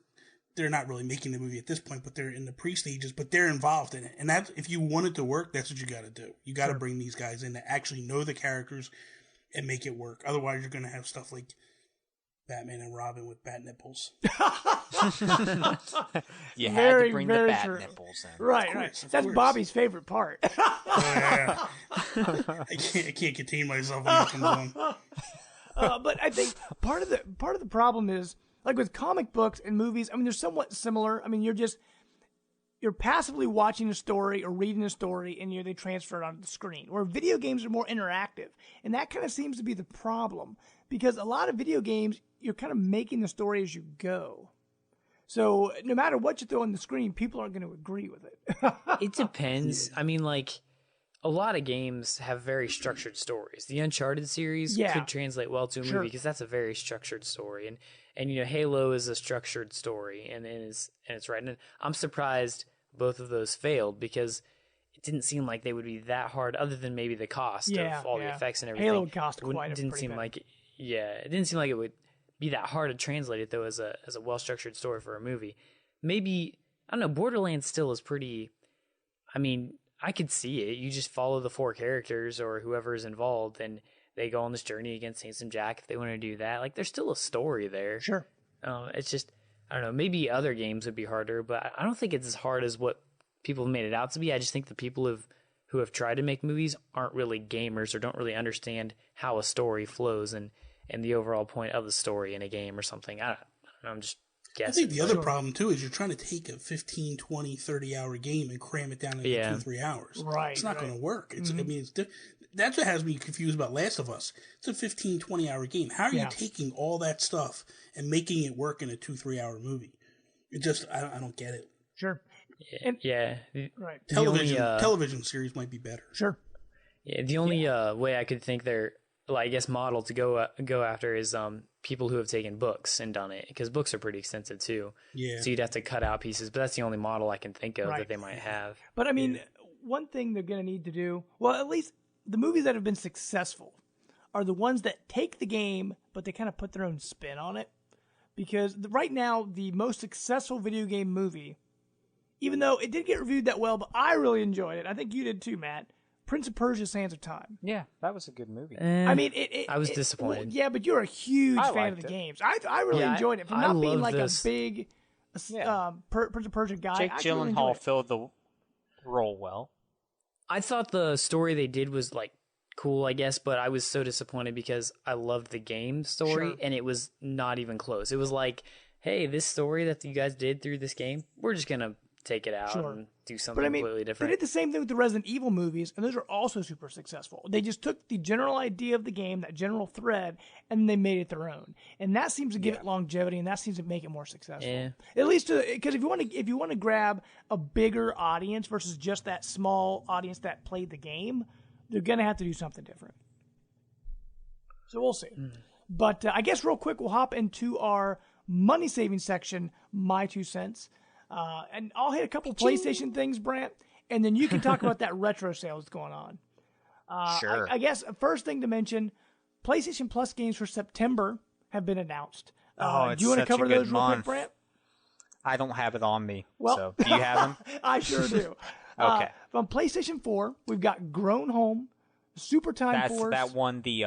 they're not really making the movie at this point, but they're in the pre-stages, but they're involved in it. And that, if you want it to work, that's what you got to do. You got to bring these guys in that actually know the characters and make it work. Otherwise, you're going to have stuff like Batman and Robin with bat nipples. You had to bring the bat nipples in. Right. That's Bobby's favorite part. I can't contain myself when it comes on. But I think part of the problem is, like with comic books and movies, I mean, they're somewhat similar. I mean, you're passively watching a story or reading a story, and they transfer it onto the screen. Where video games are more interactive, and that kind of seems to be the problem, because a lot of video games, you're kind of making the story as you go. So no matter what you throw on the screen, people aren't going to agree with it. It depends. I mean, like, a lot of games have very structured stories. The Uncharted series could translate well to a movie because that's a very structured story, and Halo is a structured story, and it's right. And I'm surprised both of those failed, because it didn't seem like they would be that hard, other than maybe the cost of all the effects and everything. Halo cost quite a didn't seem like it didn't seem like it would be that hard to translate it though as a well structured story for a movie. Maybe, I don't know, Borderlands still is pretty. I mean, I could see it. You just follow the 4 characters or whoever is involved, and they go on this journey against Handsome Jack if they want to do that. Like, there's still a story there. Sure. It's just, I don't know, maybe other games would be harder, but I don't think it's as hard as what people have made it out to be. I just think the people who have tried to make movies aren't really gamers or don't really understand how a story flows and the overall point of the story in a game or something. I don't know, I'm just guessing. I think the other problem, too, is you're trying to take a 15, 20, 30-hour game and cram it down into 2-3 hours. Right. It's not going to work. It's, I mean, it's that's what has me confused about Last of Us. It's a 15, 20-hour game. How are you taking all that stuff and making it work in a 2-3 hour movie? It just, I don't get it. Sure. Right. Television series might be better. Sure. Yeah. The only way I could think they're, I guess, model to go after is people who have taken books and done it, because books are pretty extensive too. Yeah. So you'd have to cut out pieces, but that's the only model I can think of that they might have. But I mean, one thing they're going to need to do, well, at least the movies that have been successful are the ones that take the game, but they kind of put their own spin on it. Because right now, the most successful video game movie, even though it didn't get reviewed that well, but I really enjoyed it. I think you did too, Matt. Prince of Persia: Sands of Time. Yeah, that was a good movie. I mean, I was disappointed. Well, yeah, but you're a huge fan of the games. I really enjoyed it. For not being like a big Prince of Persia guy, Jake Gyllenhaal really filled the role well. I thought the story they did was like cool, I guess, but I was so disappointed because I loved the game story and it was not even close. It was like, hey, this story that you guys did through this game, we're just gonna take it out and do something completely different. They did the same thing with the Resident Evil movies, and those are also super successful. They just took the general idea of the game, that general thread, and they made it their own. And that seems to give it longevity, and that seems to make it more successful. Yeah. At least because if you want to grab a bigger audience versus just that small audience that played the game, they're gonna have to do something different. So we'll see. But I guess real quick, we'll hop into our money saving section, my 2 cents. And I'll hit a couple PlayStation things, Brant, and then you can talk about that retro sale that's going on. Sure. I guess first thing to mention, PlayStation Plus games for September have been announced. It's do you want to cover those real quick, Brant? I don't have it on me. Well, so do you have them? I sure do. Okay. From PlayStation 4, we've got Grown Home, Super Time Force. That won the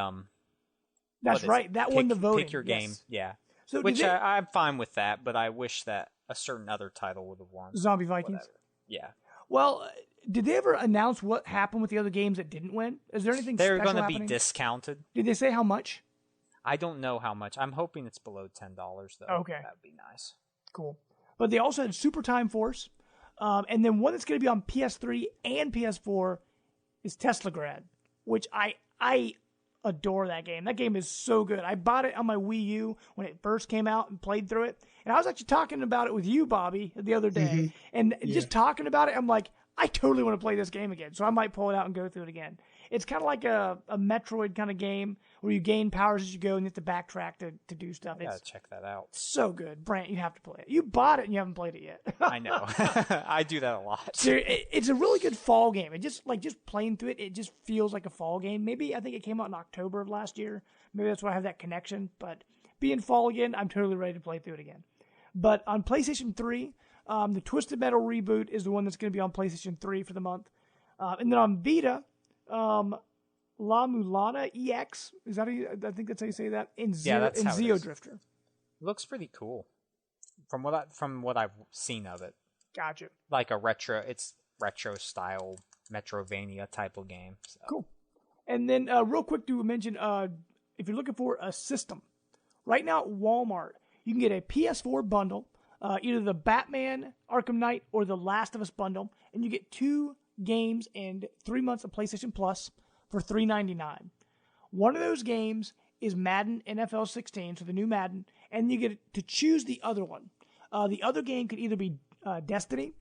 That's right. That won the voting. Pick your game. Yeah. So which I'm fine with that, but I wish that a certain other title would have won. Zombie Vikings? Whatever. Yeah. Well, did they ever announce what happened with the other games that didn't win? Is there anything They're special going to happening? be discounted. Did they say how much? I don't know how much. I'm hoping it's below $10, though. Okay. That'd be nice. Cool. But they also had Super Time Force. And then one that's going to be on PS3 and PS4 is Teslagrad, which I adore that game. That game is so good. I bought it on my Wii U when it first came out and played through it. And I was actually talking about it with you, Bobby, the other day. And just talking about it, I'm like, I totally want to play this game again. So I might pull it out and go through it again. It's kind of like a Metroid kind of game where you gain powers as you go and you have to backtrack to do stuff. I gotta check that out. So good. Brant, you have to play it. You bought it and you haven't played it yet. I know. I do that a lot. So it's a really good fall game. It just playing through it, it just feels like a fall game. Maybe I think it came out in October of last year. Maybe that's why I have that connection. But being fall again, I'm totally ready to play through it again. But on PlayStation 3, the Twisted Metal reboot is the one that's going to be on PlayStation 3 for the month. And then on Vita, La Mulana EX, is that I think that's how you say that? And Zeo Drifter. Looks pretty cool. From what I've seen of it. Gotcha. Like it's retro style Metrovania type of game. So. Cool. And then real quick to mention, if you're looking for a system, right now at Walmart, you can get a PS4 bundle, either the Batman Arkham Knight or the Last of Us bundle, and you get 2 games and 3 months of PlayStation Plus for $3.99. One of those games is Madden NFL 16, so the new Madden, and you get to choose the other one. The other game could either be Destiny,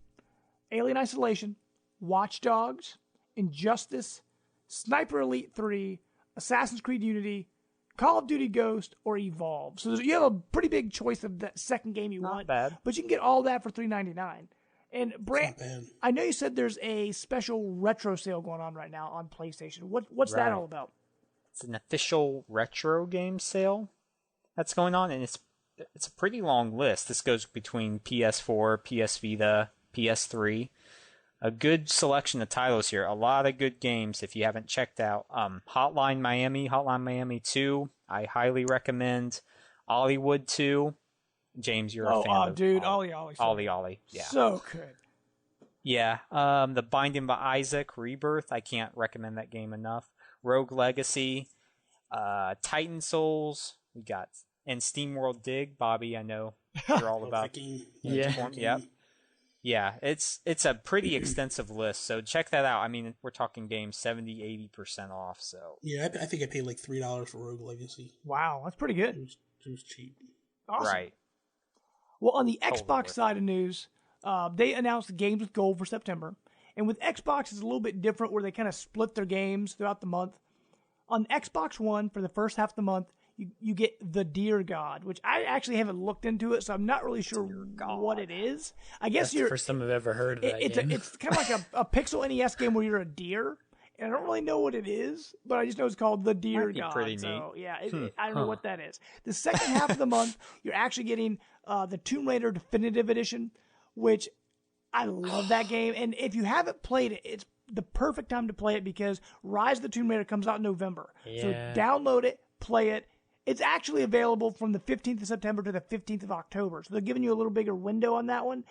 Alien Isolation, Watch Dogs, Injustice, Sniper Elite 3, Assassin's Creed Unity, Call of Duty Ghost, or Evolve. So you have a pretty big choice of that second game you want. Not bad. But you can get all that for $3.99. And Brant, I know you said there's a special retro sale going on right now on PlayStation. What's that all about? It's an official retro game sale that's going on, and it's a pretty long list. This goes between PS4, PS Vita, PS3. A good selection of titles here. A lot of good games if you haven't checked out. Hotline Miami 2, I highly recommend. Ollywood 2. James, you're a fan of dude, Ollie. Yeah. So good. Yeah. The Binding by Isaac Rebirth. I can't recommend that game enough. Rogue Legacy. Titan Souls. We got and SteamWorld Dig. Bobby, I know you're all about. Yeah, it's a pretty extensive list, so check that out. I mean, we're talking games 70-80% off. So yeah, I think I paid like $3 for Rogue Legacy. Wow, that's pretty good. It was cheap. Awesome. Right. Well, on the Xbox side of news, they announced Games with Gold for September. And with Xbox, it's a little bit different where they kind of split their games throughout the month. On Xbox One, for the first half of the month, you get The Deer God, which I actually haven't looked into it, so I'm not really sure what it is. I guess That's the first time I've ever heard of that game. It's kind of like a pixel NES game where you're a deer. And I don't really know what it is, but I just know it's called The Deer God. Pretty so, neat. yeah, I don't know what that is. The second half of the month, you're actually getting the Tomb Raider Definitive Edition, which I love that game. And if you haven't played it, it's the perfect time to play it because Rise of the Tomb Raider comes out in November. Yeah. So download it, play it. It's actually available from the 15th of September to the 15th of October. So they're giving you a little bigger window on that one.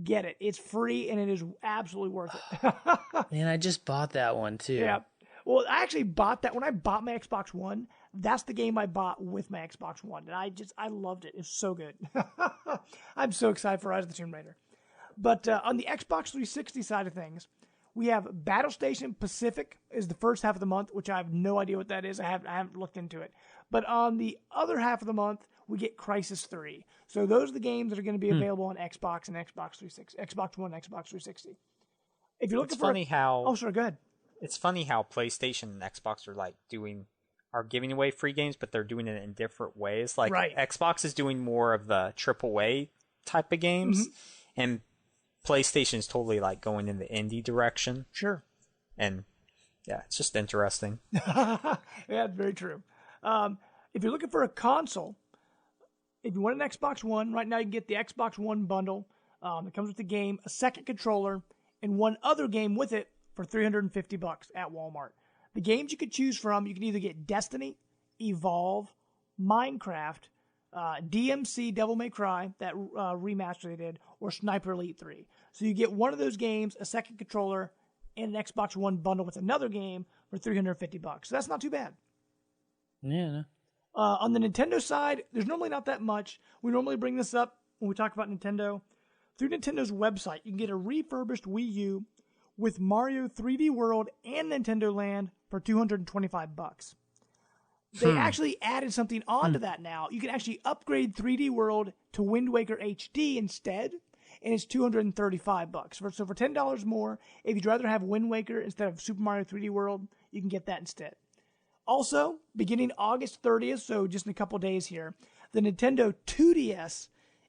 Get it. It's free, and it is absolutely worth it. Man, I just bought that one, too. Yeah. Well, I actually bought that. When I bought my Xbox One, that's the game I bought with my Xbox One. And I loved it. It's so good. I'm so excited for Rise of the Tomb Raider. But on the Xbox 360 side of things, we have Battle Station Pacific is the first half of the month, which I have no idea what that is. I haven't looked into it. But on the other half of the month, we get Crysis 3. So those are the games that are going to be available on Xbox and Xbox 360, Xbox One, Xbox 360. If you're looking oh, sorry, go ahead. It's funny how PlayStation and Xbox are giving away free games, but they're doing it in different ways. Like Xbox is doing more of the AAA type of games, and PlayStation is totally like going in the indie direction. Sure. And yeah, it's just interesting. Yeah, it's very true. If you're looking for a console, if you want an Xbox One, right now you can get the Xbox One bundle. It comes with the game, a second controller, and one other game with it for $350 at Walmart. The games you could choose from, you can either get Destiny, Evolve, Minecraft, DMC Devil May Cry, that remaster they did, or Sniper Elite 3. So you get one of those games, a second controller, and an Xbox One bundle with another game for $350. So that's not too bad. Yeah. No. On the Nintendo side, there's normally not that much. We normally bring this up when we talk about Nintendo. Through Nintendo's website, you can get a refurbished Wii U with Mario 3D World and Nintendo Land for $225. They actually added something onto that now. You can actually upgrade 3D World to Wind Waker HD instead, and it's $235. So for $10 more, if you'd rather have Wind Waker instead of Super Mario 3D World, you can get that instead. Also, beginning August 30th, so just in a couple days here, the Nintendo 2DS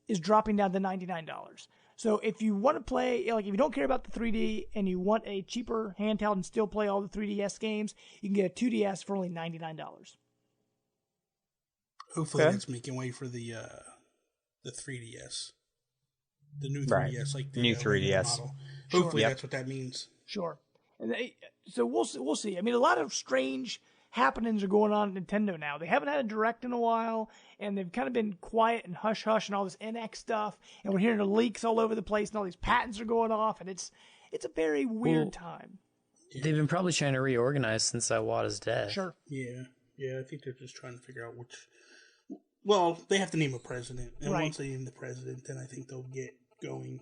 is dropping down to $99. So if you want to play, like if you don't care about the 3D and you want a cheaper handheld and still play all the 3DS games, you can get a 2DS for only $99. Hopefully that's making way for the 3DS. The new 3DS, like the new 3DS model. Hopefully that's what that means. Sure. And so we'll see. I mean, a lot of strange happenings are going on at Nintendo now. They haven't had a Direct in a while, and they've kind of been quiet and hush-hush and all this NX stuff, and we're hearing the leaks all over the place, and all these patents are going off, and it's a very weird time. They've been probably trying to reorganize since Iwata's death. Sure. Yeah, I think they're just trying to figure out which... Well, they have to name a president, and once they name the president, then I think they'll get going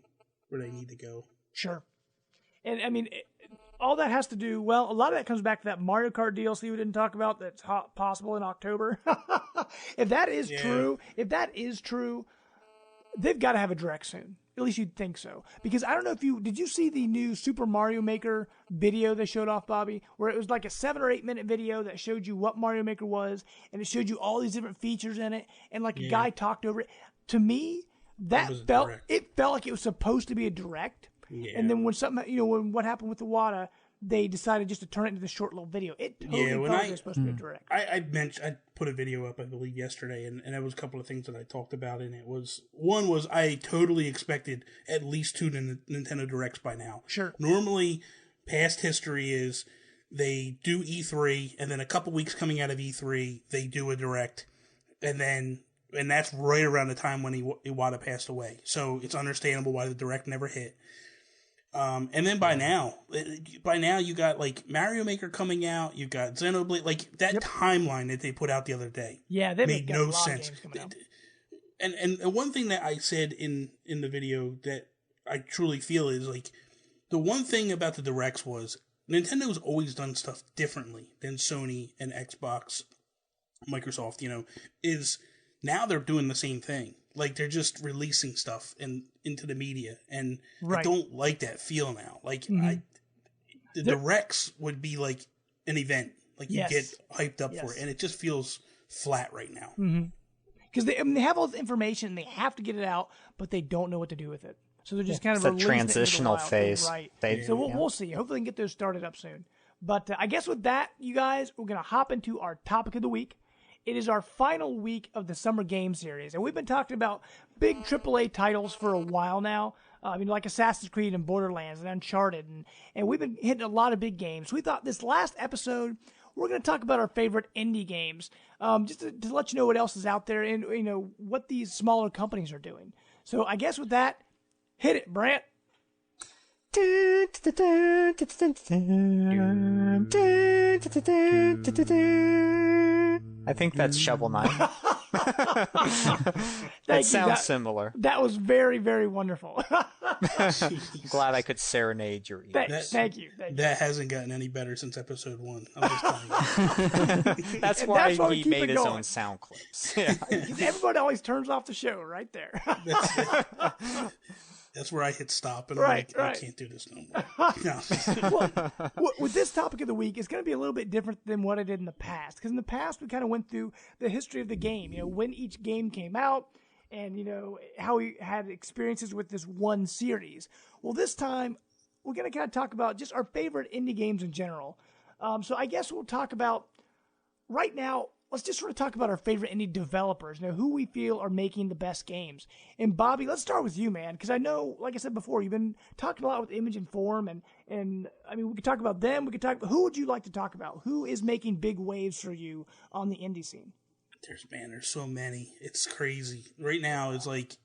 where they need to go. Sure. And, I mean... all that has to do, well, a lot of that comes back to that Mario Kart DLC we didn't talk about that's possible in October. If that is true, they've got to have a Direct soon. At least you'd think so. Because I don't know if did you see the new Super Mario Maker video they showed off, Bobby? Where it was like a 7 or 8 minute video that showed you what Mario Maker was, and it showed you all these different features in it, and like a guy talked over it. To me, that felt like it was supposed to be a Direct. Yeah. And then when when what happened with Iwata, they decided just to turn it into this short little video. It totally felt like it was supposed to be a Direct. I put a video up, I believe, yesterday, and there was a couple of things that I talked about, and one was I totally expected at least 2 Nintendo Directs by now. Sure. Normally, past history is they do E3, and then a couple weeks coming out of E3, they do a Direct, and that's right around the time when Iwata passed away. So it's understandable why the Direct never hit. And then by now you got like Mario Maker coming out, you got Xenoblade, like that timeline that they put out the other day. Yeah, they made no sense. And one thing that I said in the video that I truly feel is like the one thing about the Directs was Nintendo's always done stuff differently than Sony and Xbox, Microsoft, is now they're doing the same thing. Like, they're just releasing stuff into the media, and I don't like that feel now. Like, the Directs would be like an event. Like, you get hyped up for it, and it just feels flat right now. Because they have all the information, and they have to get it out, but they don't know what to do with it. So they're just kind of it's a transitional phase. Right. So we'll see. Hopefully we can get those started up soon. But I guess with that, you guys, we're going to hop into our topic of the week. It is our final week of the Summer Game Series, and we've been talking about big AAA titles for a while now. Like Assassin's Creed and Borderlands and Uncharted, and we've been hitting a lot of big games. We thought this last episode, we're going to talk about our favorite indie games, just to let you know what else is out there and, what these smaller companies are doing. So I guess with that, hit it, Brant. I think that's Shovel Knight. That sounds similar. That was very, very wonderful. Glad I could serenade your ears. Thank you. That hasn't gotten any better since episode 1. I'm just telling you. That's why he made his own sound clips. Yeah. Everybody always turns off the show right there. That's where I hit stop and I can't do this no more. Well, with this topic of the week, it's going to be a little bit different than what I did in the past. Because in the past, we kind of went through the history of the game, when each game came out and, how we had experiences with this one series. Well, this time, we're going to kind of talk about just our favorite indie games in general. So I guess we'll talk about, right now, let's just sort of talk about our favorite indie developers, who we feel are making the best games. And Bobby, let's start with you, man, because I know, like I said before, you've been talking a lot with Image and Form, and we could talk about them. We could talk about, who would you like to talk about? Who is making big waves for you on the indie scene? There's so many. It's crazy. Right now, it's like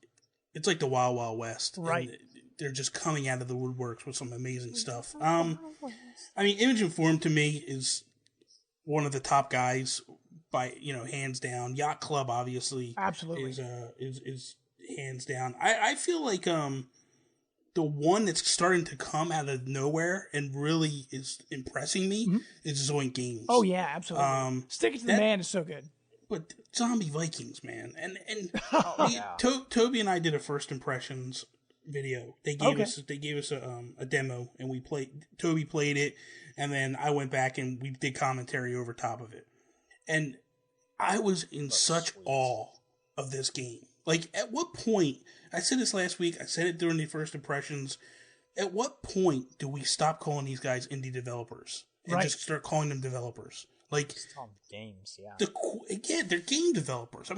the Wild Wild West. Right. And they're just coming out of the woodworks with some amazing stuff. Image and Form to me is one of the top guys. By hands down. Yacht Club obviously absolutely is hands down. I feel like the one that's starting to come out of nowhere and really is impressing me is Zoink Games. Oh yeah, absolutely. Sticking to the Man is so good. But Zombie Vikings, man, and Toby and I did a first impressions video. They gave us a demo and we played. Toby played it, and then I went back and we did commentary over top of it. And I was in such awe of this game. Like, at what point, I said this last week, I said it during the first impressions, at what point do we stop calling these guys indie developers and just start calling them developers? Like, just call them games, yeah. They're game developers.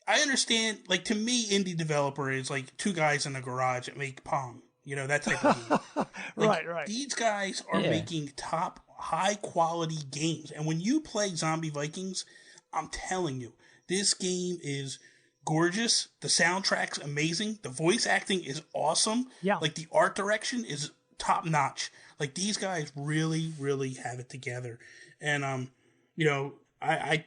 I understand, like, to me, indie developer is like two guys in a garage that make Pong. That type of game. Right. These guys are making top high-quality games. And when you play Zombie Vikings, I'm telling you, this game is gorgeous. The soundtrack's amazing. The voice acting is awesome. Yeah. Like, the art direction is top-notch. Like, these guys really, really have it together. And, I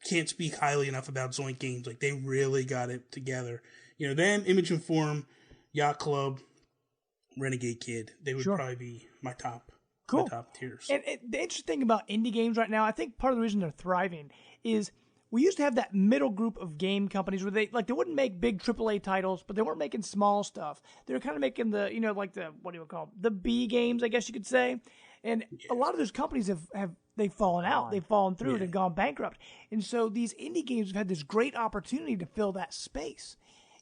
can't speak highly enough about Zoink Games. Like, they really got it together. Them, Image and Form, Yacht Club, Renegade Kid, they would probably be my top. Cool. The top tiers. And the interesting thing about indie games right now, I think part of the reason they're thriving is we used to have that middle group of game companies where they wouldn't make big AAA titles, but they weren't making small stuff. They were kind of making the the B games, I guess you could say. And a lot of those companies they've fallen out, they've fallen through, they've gone bankrupt. And so these indie games have had this great opportunity to fill that space.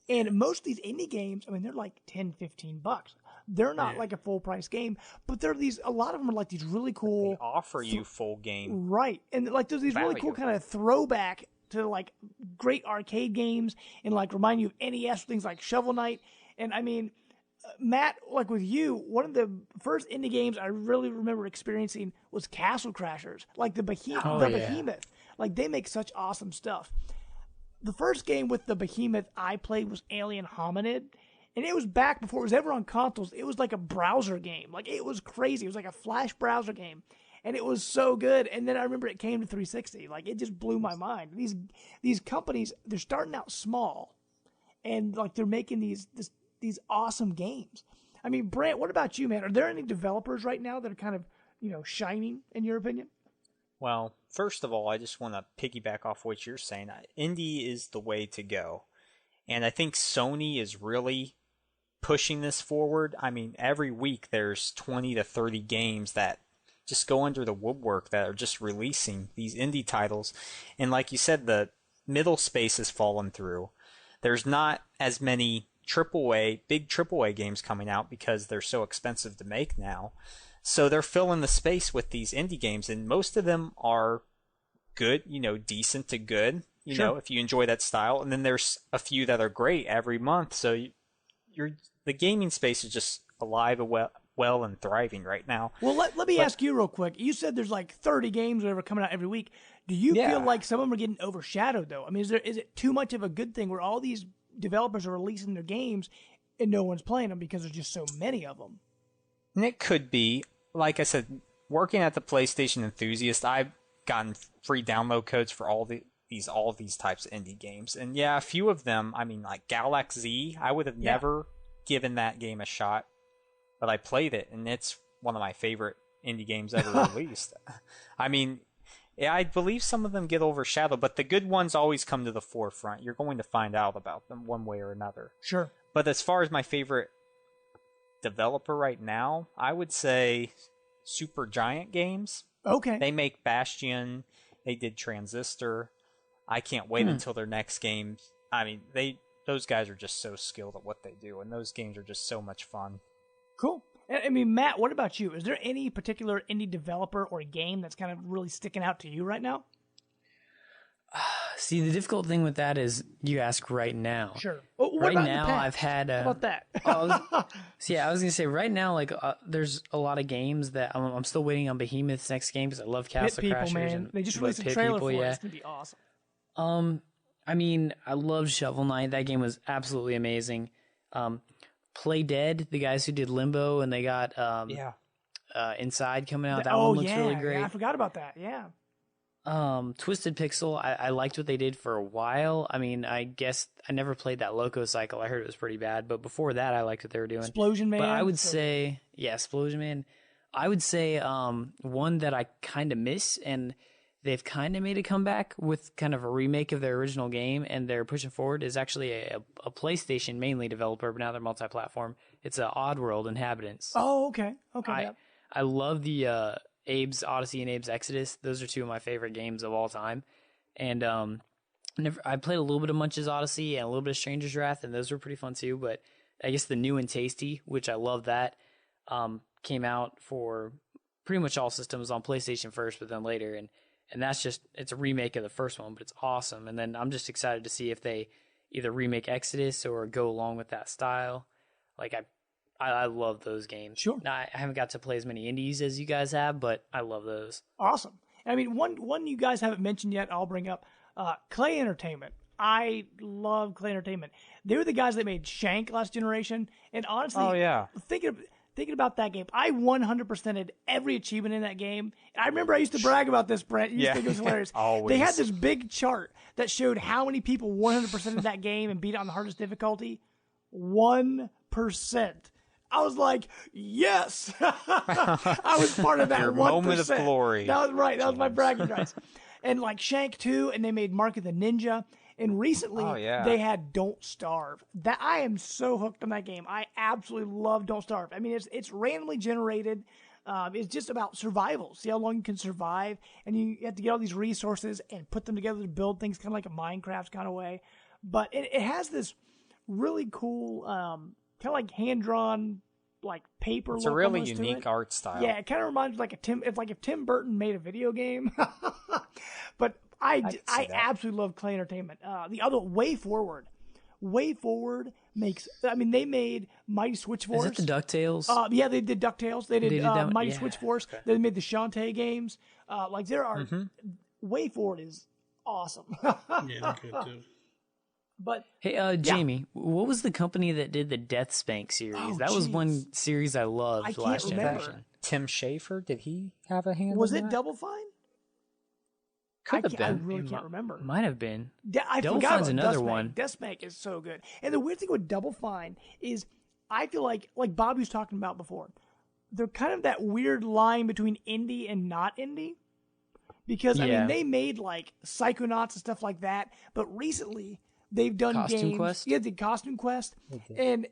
And most of these indie games, they're like $10, $15. They're not like a full price game, but a lot of them are like these really cool. They offer you full game. Right. And like there's these really cool kind of throwback to like great arcade games and like remind you of NES things like Shovel Knight. And Matt, like with you, one of the first indie games I really remember experiencing was Castle Crashers, like the Behemoth. Like they make such awesome stuff. The first game with the Behemoth I played was Alien Hominid. And it was back before it was ever on consoles. It was like a browser game. Like, it was crazy. It was like a Flash browser game. And it was so good. And then I remember it came to 360. Like, it just blew my mind. These companies, they're starting out small. And, like, they're making these awesome games. Brant, what about you, man? Are there any developers right now that are kind of, shining, in your opinion? Well, first of all, I just want to piggyback off what you're saying. Indie is the way to go. And I think Sony is really pushing this forward. Every week there's 20 to 30 games that just go under the woodwork that are just releasing these indie titles. And like you said, the middle space has fallen through. There's not as many big AAA games coming out because they're so expensive to make now. So they're filling the space with these indie games, and most of them are good, decent to good, Sure. if you enjoy that style. And then there's a few that are great every month. So the gaming space is just alive and well and thriving right now. Well, let me ask you real quick. You said there's like 30 games or whatever coming out every week. Do you feel like some of them are getting overshadowed, though? I mean, is it too much of a good thing where all these developers are releasing their games and no one's playing them because there's just so many of them? And it could be. Like I said, working at the PlayStation Enthusiast, I've gotten free download codes for all these types of indie games. And yeah, a few of them, I mean, like Galax Z, I would have never given that game a shot, but I played it, and it's one of my favorite indie games ever released. I mean, yeah, I believe some of them get overshadowed, but the good ones always come to the forefront. You're going to find out about them one way or another. Sure. But as far as my favorite developer right now, I would say Supergiant Games. Okay. They make Bastion. They did Transistor. I can't wait until their next game. I mean, those guys are just so skilled at what they do, and those games are just so much fun. Cool. I mean, Matt, what about you? Is there any particular indie developer or game that's kind of really sticking out to you right now? See, the difficult thing with that is you ask right now. Sure. What right about now, the past? I've had. How about that? I was gonna say right now, like there's a lot of games that I'm still waiting on Behemoth's next game because I love Castle Pit People, Crashers. man. And They just love released a Pit trailer People, for it. yeah. It's gonna be awesome. I mean, I loved Shovel Knight. That game was absolutely amazing. Play Dead, the guys who did Limbo, and they got Inside coming out. That one looks really great. Yeah, I forgot about that. Yeah. Twisted Pixel, I liked what they did for a while. I mean, I guess I never played that Loco Cycle. I heard it was pretty bad, but before that, I liked what they were doing. Explosion Man. But I would say, Explosion Man. I would say one that I kind of miss, and they've kind of made a comeback with kind of a remake of their original game, and they're pushing forward, is actually a PlayStation mainly developer, but now they're multi-platform. It's Oddworld Inhabitants. Oh, okay. Okay. I love the Abe's Odyssey and Abe's Exodus. Those are two of my favorite games of all time. And I played a little bit of Munch's Odyssey and a little bit of Stranger's Wrath, and those were pretty fun too. But I guess the New and Tasty, which I love that, came out for pretty much all systems on PlayStation first, but then later. And that's it's a remake of the first one, but it's awesome. And then I'm just excited to see if they either remake Exodus or go along with that style. Like I love those games. Sure. Now, I haven't got to play as many indies as you guys have, but I love those. Awesome. I mean, one you guys haven't mentioned yet, I'll bring up, Klei Entertainment. I love Klei Entertainment. They were the guys that made Shank last generation, and honestly, thinking about that game, I 100%ed every achievement in that game. I remember I used to brag about this, Brent. You used to think it was hilarious. Always. They had this big chart that showed how many people 100%ed that game and beat it on the hardest difficulty. 1%. I was like, yes! I was part of that. Your 1%. moment of glory. That was right. That was my bragging rights. And like Shank 2, and they made Mark of the Ninja. And recently, they had Don't Starve. That I am so hooked on that game. I absolutely love Don't Starve. I mean, it's randomly generated. It's just about survival. See how long you can survive, and you have to get all these resources and put them together to build things, kind of like a Minecraft kind of way. But it has this really cool, kind of like hand drawn, like paper. It's a really unique art style. Yeah, it kind of reminds me it's like if Tim Burton made a video game. But I absolutely love Klei Entertainment. The other Way Forward makes. I mean, they made Mighty Switch Force. Is it the DuckTales? Yeah, they did DuckTales. They did Mighty yeah. Switch Force. Okay. They made the Shantae games. Like there are Way Forward is awesome. Yeah, they're good too. But hey, Jamie, what was the company that did the Death Spank series? Oh, that was one series I loved I can't last remember. generation. Tim Schafer, did he have a hand? was in it that? Double Fine? Could have I been. really can't remember. Might have been. I Double forgot Fine's about another Death one. Spank. Death Spank is so good. And the weird thing with Double Fine is I feel like Bobby was talking about before, they're kind of that weird line between indie and not indie. Because, I mean, they made, like, Psychonauts and stuff like that, but recently they've done Costume Quest? Yeah, the Costume Quest, and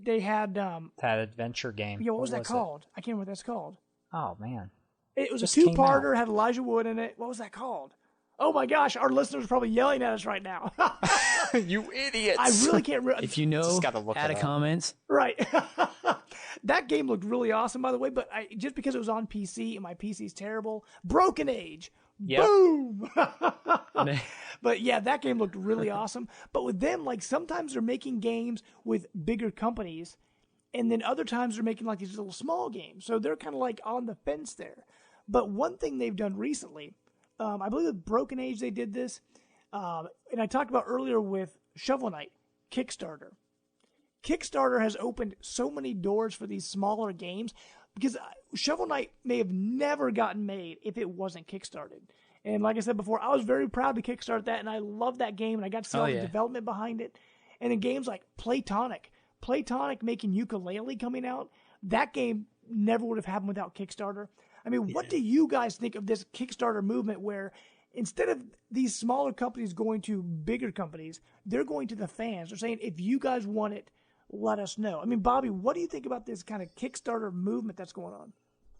they had... that adventure game. Yeah, what was that called? I can't remember what that's called. Oh, man. It was Just a came two-parter, out. had Elijah Wood in it. What was that called? Oh, my gosh, our listeners are probably yelling at us right now. You idiots! I really can't remember. If you know, Just gotta look add it a up. comment. Right. That game looked really awesome, by the way, but just because it was on PC and my PC's terrible. Broken Age. Yep. Boom. But yeah, that game looked really awesome. But with them, like sometimes they're making games with bigger companies, and then other times they're making like these little small games. So they're kind of like on the fence there. But one thing they've done recently, I believe with Broken Age they did this, and I talked about earlier with Shovel Knight, Kickstarter. Kickstarter has opened so many doors for these smaller games because Shovel Knight may have never gotten made if it wasn't Kickstarted. And like I said before, I was very proud to kickstart that, and I love that game, and I got to see all the development behind it. And in games like Playtonic making Ukulele coming out, that game never would have happened without Kickstarter. I mean, what do you guys think of this Kickstarter movement where instead of these smaller companies going to bigger companies, they're going to the fans? They're saying, if you guys want it, let us know. I mean, Bobby, what do you think about this kind of Kickstarter movement that's going on?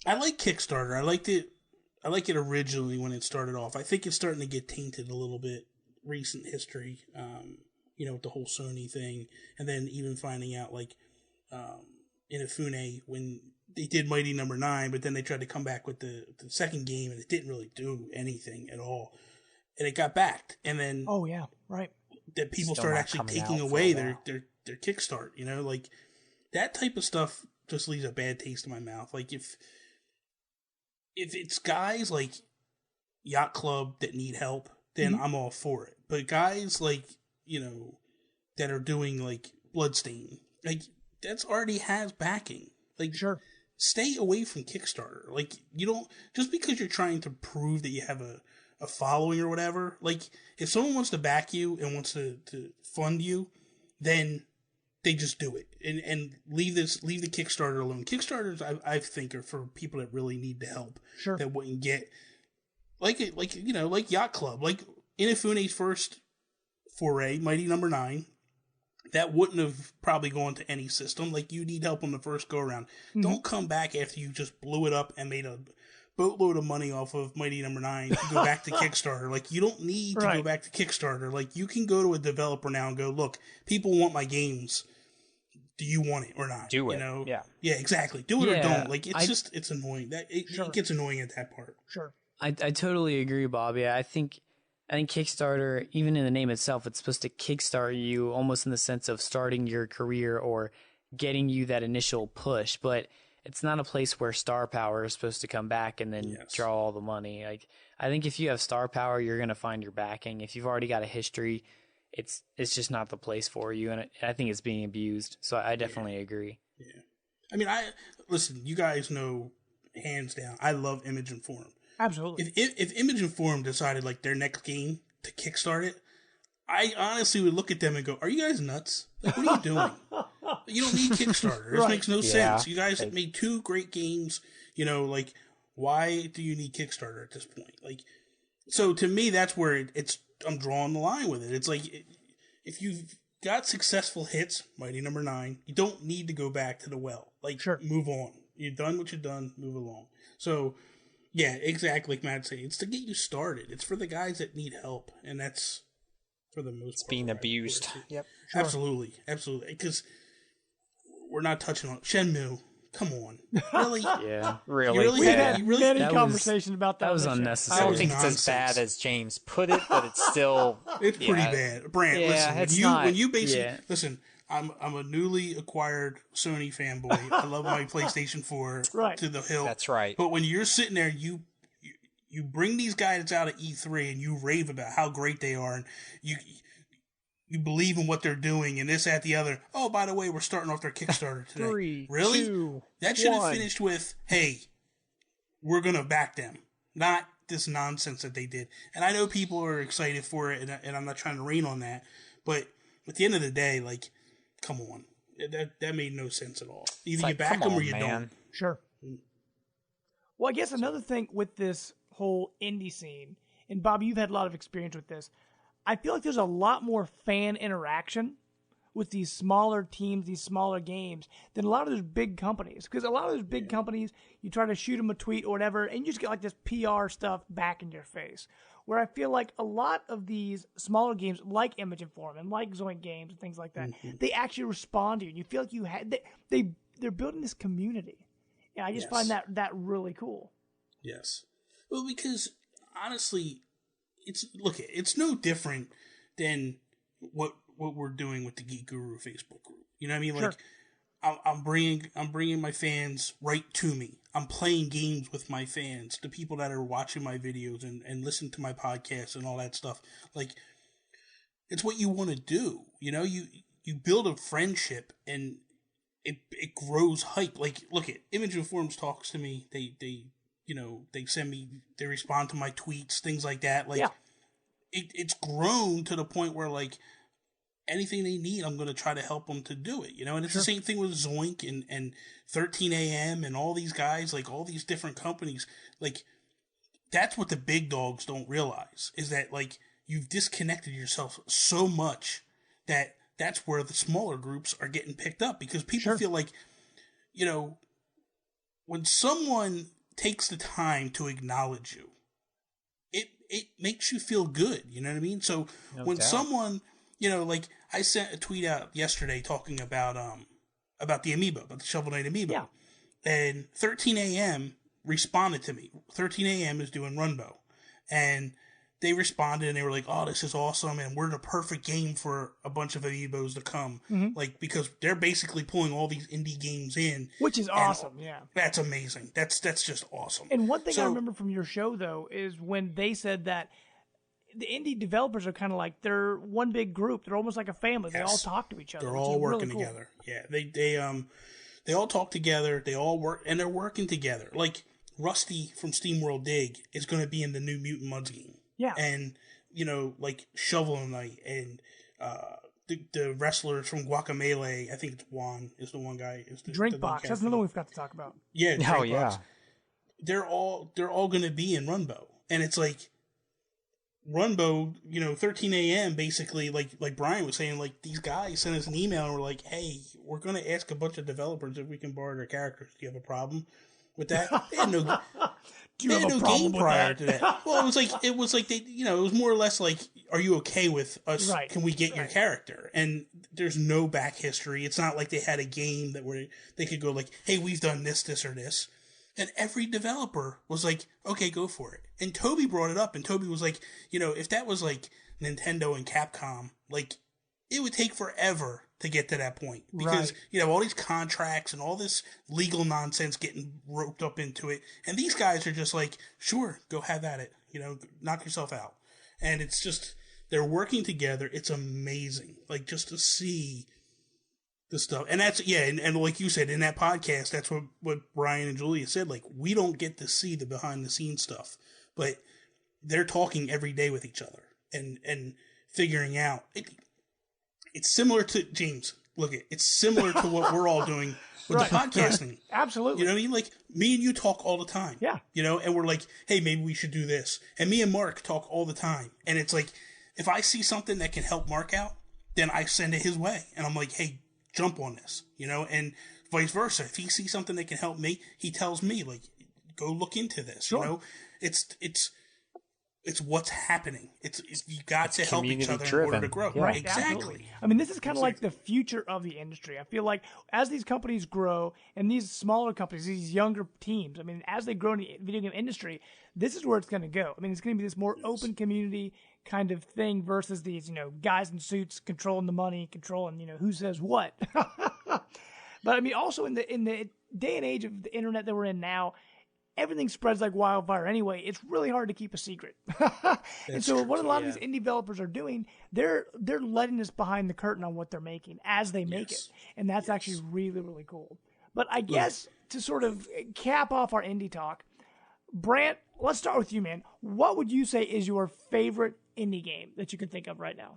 I like Kickstarter. I liked it originally when it started off. I think it's starting to get tainted a little bit, recent history, with the whole Sony thing. And then even finding out, like, Inafune, when they did Mighty Number 9, but then they tried to come back with the second game, and it didn't really do anything at all. And it got backed. And then... Oh, yeah, right. That people started actually taking away their kickstart, like, that type of stuff just leaves a bad taste in my mouth. Like, if it's guys like Yacht Club that need help, then I'm all for it. But guys like, that are doing like Bloodstain, like that's already has backing. Like, sure, stay away from Kickstarter. Like, you don't, just because you're trying to prove that you have a following or whatever, like if someone wants to back you and wants to fund you, then they just do it and leave the Kickstarter alone. Kickstarters, I think, are for people that really need the help. Sure. That wouldn't get like Yacht Club, like Inafune's first foray, Mighty Number 9. That wouldn't have probably gone to any system. Like, you need help on the first go around. Mm-hmm. Don't come back after you just blew it up and made a boatload of money off of Mighty Number 9 to go back to Kickstarter. Like, you don't need to go back to Kickstarter. Like, you can go to a developer now and go, look, people want my games. Do you want it or not? Do it. Yeah, exactly. Do it or don't. Like, it's annoying. It gets annoying at that part. Sure. I totally agree, Bobby. I think Kickstarter, even in the name itself, it's supposed to kickstart you almost in the sense of starting your career or getting you that initial push. But it's not a place where star power is supposed to come back and then draw all the money. Like, I think if you have star power, you're going to find your backing. If you've already got a history, it's just not the place for you, and I think it's being abused. So I definitely agree. Yeah, I mean, listen. You guys know, hands down, I love Image and Form. Absolutely. If Image and Form decided like their next game to kickstart it, I honestly would look at them and go, "Are you guys nuts? Like, what are you doing? You don't need Kickstarter. This makes no sense. You guys made 2 great games. Like, why do you need Kickstarter at this point? Like, so to me, that's where I'm drawing the line with it. It's like, if you've got successful hits, Mighty Number 9, you don't need to go back to the well. Like, move on. You've done what you've done. Move along. So, yeah, exactly like Matt's saying. It's to get you started. It's for the guys that need help, and that's for the most part. It's being abused. Yep. Sure. Absolutely. Because we're not touching on Shenmue. Come on. Really? Yeah. Really? We had many conversations about that. That was unnecessary. I don't think it's as bad as James put it, but it's still... It's pretty bad. Brant, listen, when you basically... Listen, I'm a newly acquired Sony fanboy. I love my PlayStation 4 to the hilt. That's right. But when you're sitting there, you bring these guys out at E3 and you rave about how great they are, and you believe in what they're doing, and this, that, the other. Oh, by the way, we're starting off their Kickstarter today. 3, really? 2, that should have 1. finished with, hey, we're going to back them. Not this nonsense that they did. And I know people are excited for it, and I'm not trying to rain on that. But at the end of the day, like, come on. That made no sense at all. Either you back them or you don't. Sure. Well, I guess another thing with this whole indie scene, and Bob, you've had a lot of experience with this, I feel like there's a lot more fan interaction with these smaller teams, these smaller games, than a lot of those big companies. Because a lot of those big companies, you try to shoot them a tweet or whatever, and you just get like this PR stuff back in your face. Where I feel like a lot of these smaller games, like Image and Form and like Zoink Games and things like that, they actually respond to you. And you feel like they're building this community. And I just find that really cool. Yes. Well, because honestly, it's no different than what we're doing with the Geek Guru Facebook group. You know what I mean? Sure. Like, I'm bringing my fans right to me. I'm playing games with my fans, the people that are watching my videos and listen to my podcasts and all that stuff. Like, it's what you want to do. You know, you build a friendship and it grows hype. Like, look at Image and Forms talks to me. They send me, they respond to my tweets, things like that. Like, it's grown to the point where, like, anything they need, I'm going to try to help them to do it, you know? And it's the same thing with Zoink and 13 AM and all these guys, like, all these different companies. Like, that's what the big dogs don't realize, is that, like, you've disconnected yourself so much that that's where the smaller groups are getting picked up, because people feel like, you know, when someone takes the time to acknowledge you, it makes you feel good, you know what I mean? So when someone, you know, like, I sent a tweet out yesterday talking about the Amiibo, about the Shovel Knight Amiibo. Yeah. And 13 AM responded to me. 13 AM is doing Runbow. And they responded and they were like, oh, this is awesome, and we're the perfect game for a bunch of Amiibos to come. Mm-hmm. Like, because they're basically pulling all these indie games in. Which is awesome, yeah. That's amazing. That's just awesome. And one thing I remember from your show, though, is when they said that the indie developers are kind of like, they're one big group. They're almost like a family. They all talk to each other. They're all working together. Yeah, they all talk together. They all work, and they're working together. Like, Rusty from SteamWorld Dig is going to be in the new Mutant Mudds game. Yeah. And, you know, like, Shovel Knight and the wrestlers from Guacamelee, I think it's Juan is the one guy. Is the Drinkbox. That's another one we've got to talk about. Yeah, Drinkbox. Yeah. They're all going to be in Runbow. And it's like, Runbow, you know, 13 AM basically, like Brian was saying, like, these guys sent us an email and were like, hey, we're going to ask a bunch of developers if we can borrow their characters. Do you have a problem with that? They had no game prior to that. Well, it was like they, you know, it was more or less like, are you okay with us? Right. Can we get your character? And there's no back history. It's not like they had a game that where they could go like, hey, we've done this or this. And every developer was like, okay, go for it. And Toby brought it up, and Toby was like, you know, if that was like Nintendo and Capcom, like, it would take forever to get to that point, because you know, all these contracts and all this legal nonsense getting roped up into it, and these guys are just like, sure, go have at it, you know, knock yourself out. And it's just, they're working together. It's amazing, like, just to see the stuff. And that's, and like you said in that podcast, that's what Brian and Julia said, like, we don't get to see the behind the scenes stuff, but they're talking every day with each other and figuring out it. It's similar to, James, it's similar to what we're all doing with the podcasting. Absolutely. You know what I mean? Like, me and you talk all the time. Yeah. You know, and we're like, hey, maybe we should do this. And me and Mark talk all the time. And it's like, if I see something that can help Mark out, then I send it his way. And I'm like, hey, jump on this. You know, and vice versa. If he sees something that can help me, he tells me, like, go look into this. Sure. You know, it's what's happening. It's you got to help each other in order to grow. Yeah. Right, exactly. Absolutely. I mean, this is kind of like the future of the industry. I feel like as these companies grow, and these smaller companies, these younger teams, I mean, as they grow in the video game industry, this is where it's going to go. I mean, it's going to be this more open community kind of thing versus these, you know, guys in suits controlling the money, controlling, you know, who says what. But I mean, also in the day and age of the internet that we're in now, everything spreads like wildfire anyway. It's really hard to keep a secret. And so what a lot of these indie developers are doing, they're letting us behind the curtain on what they're making as they make it. And that's actually really, really cool. But I guess to sort of cap off our indie talk, Brant, let's start with you, man. What would you say is your favorite indie game that you can think of right now?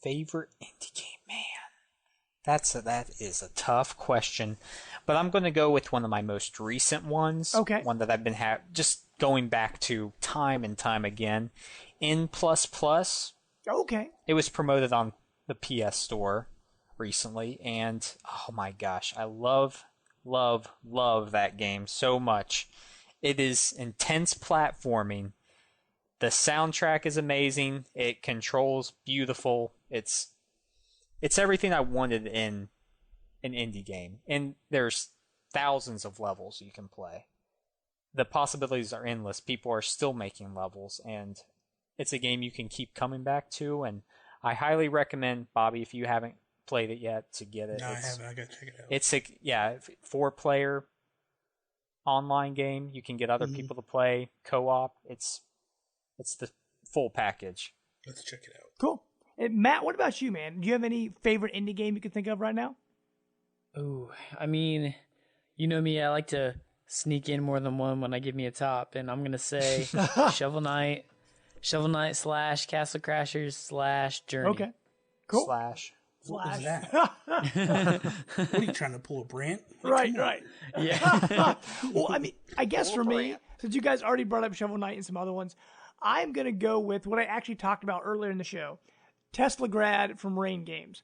Favorite indie game, man. That is a tough question, but I'm going to go with one of my most recent ones. Okay. One that I've been just going back to time and time again. N++. Okay. It was promoted on the PS Store recently, and oh my gosh, I love that game so much. It is intense platforming. The soundtrack is amazing. It controls beautiful. It's everything I wanted in an indie game. And there's thousands of levels you can play. the possibilities are endless. People are still making levels, and it's a game you can keep coming back to. And I highly recommend, Bobby, if you haven't played it yet, to get it. No, I haven't. I gotta check it out. It's a 4-player online game. You can get other people to play co-op. It's the full package. Let's check it out. Cool. And Matt, what about you, man? Do you have any favorite indie game you can think of right now? Oh, I mean, you know me, I like to sneak in more than one when I give me a top, and I'm going to say Shovel Knight / Castle Crashers / Journey. Okay. Cool. What was that? What are you trying to pull a Brant? Right. Yeah. Well, I mean, I guess for me, since you guys already brought up Shovel Knight and some other ones, I'm going to go with what I actually talked about earlier in the show, Tesla Grad from Rain Games.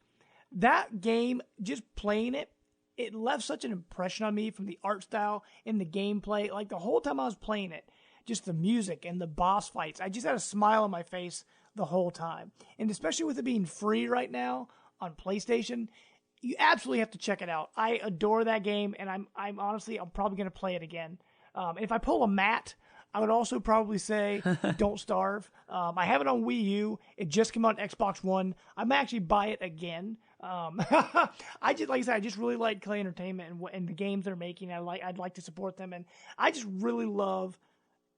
That game, just playing it, it left such an impression on me from the art style and the gameplay. Like the whole time I was playing it, just the music and the boss fights, I just had a smile on my face the whole time. And especially with it being free right now on PlayStation, you absolutely have to check it out. I adore that game, and I'm honestly probably going to play it again. And if I pull a Matt, I would also probably say Don't Starve. I have it on Wii U. It just came out on Xbox One. I might actually buy it again. I just, like I said, I just really like Klei Entertainment and the games they're making. I'd like to support them, and I just really love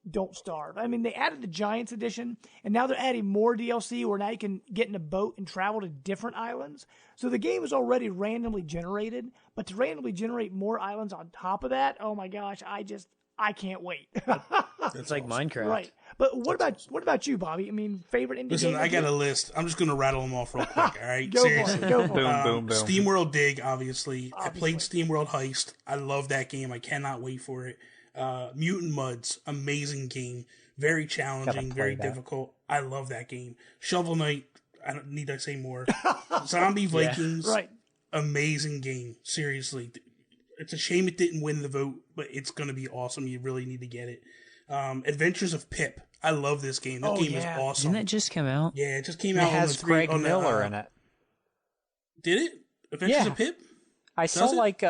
Don't Starve. I mean, they added the Giants edition, and now they're adding more DLC where now you can get in a boat and travel to different islands. So the game is already randomly generated, but to randomly generate more islands on top of that, oh my gosh, I can't wait. It's like Minecraft. Right. But what about you, Bobby? I mean, favorite indie Listen, game? I got a list. I'm just going to rattle them off real quick, all right? Go Seriously. for it. Go for it. Boom. SteamWorld Dig, obviously. I played SteamWorld Heist. I love that game. I cannot wait for it. Mutant Mudds, amazing game. Very challenging, very difficult. I love that game. Shovel Knight, I don't need to say more. Zombie Vikings, Right. amazing game. Seriously. It's a shame it didn't win the vote, but it's going to be awesome. You really need to get it. Adventures of Pip. I love this game. That game is awesome. Didn't that just come out? Yeah, it just came out. It has Greg Miller in it. Did it? Adventures of Pip? I saw like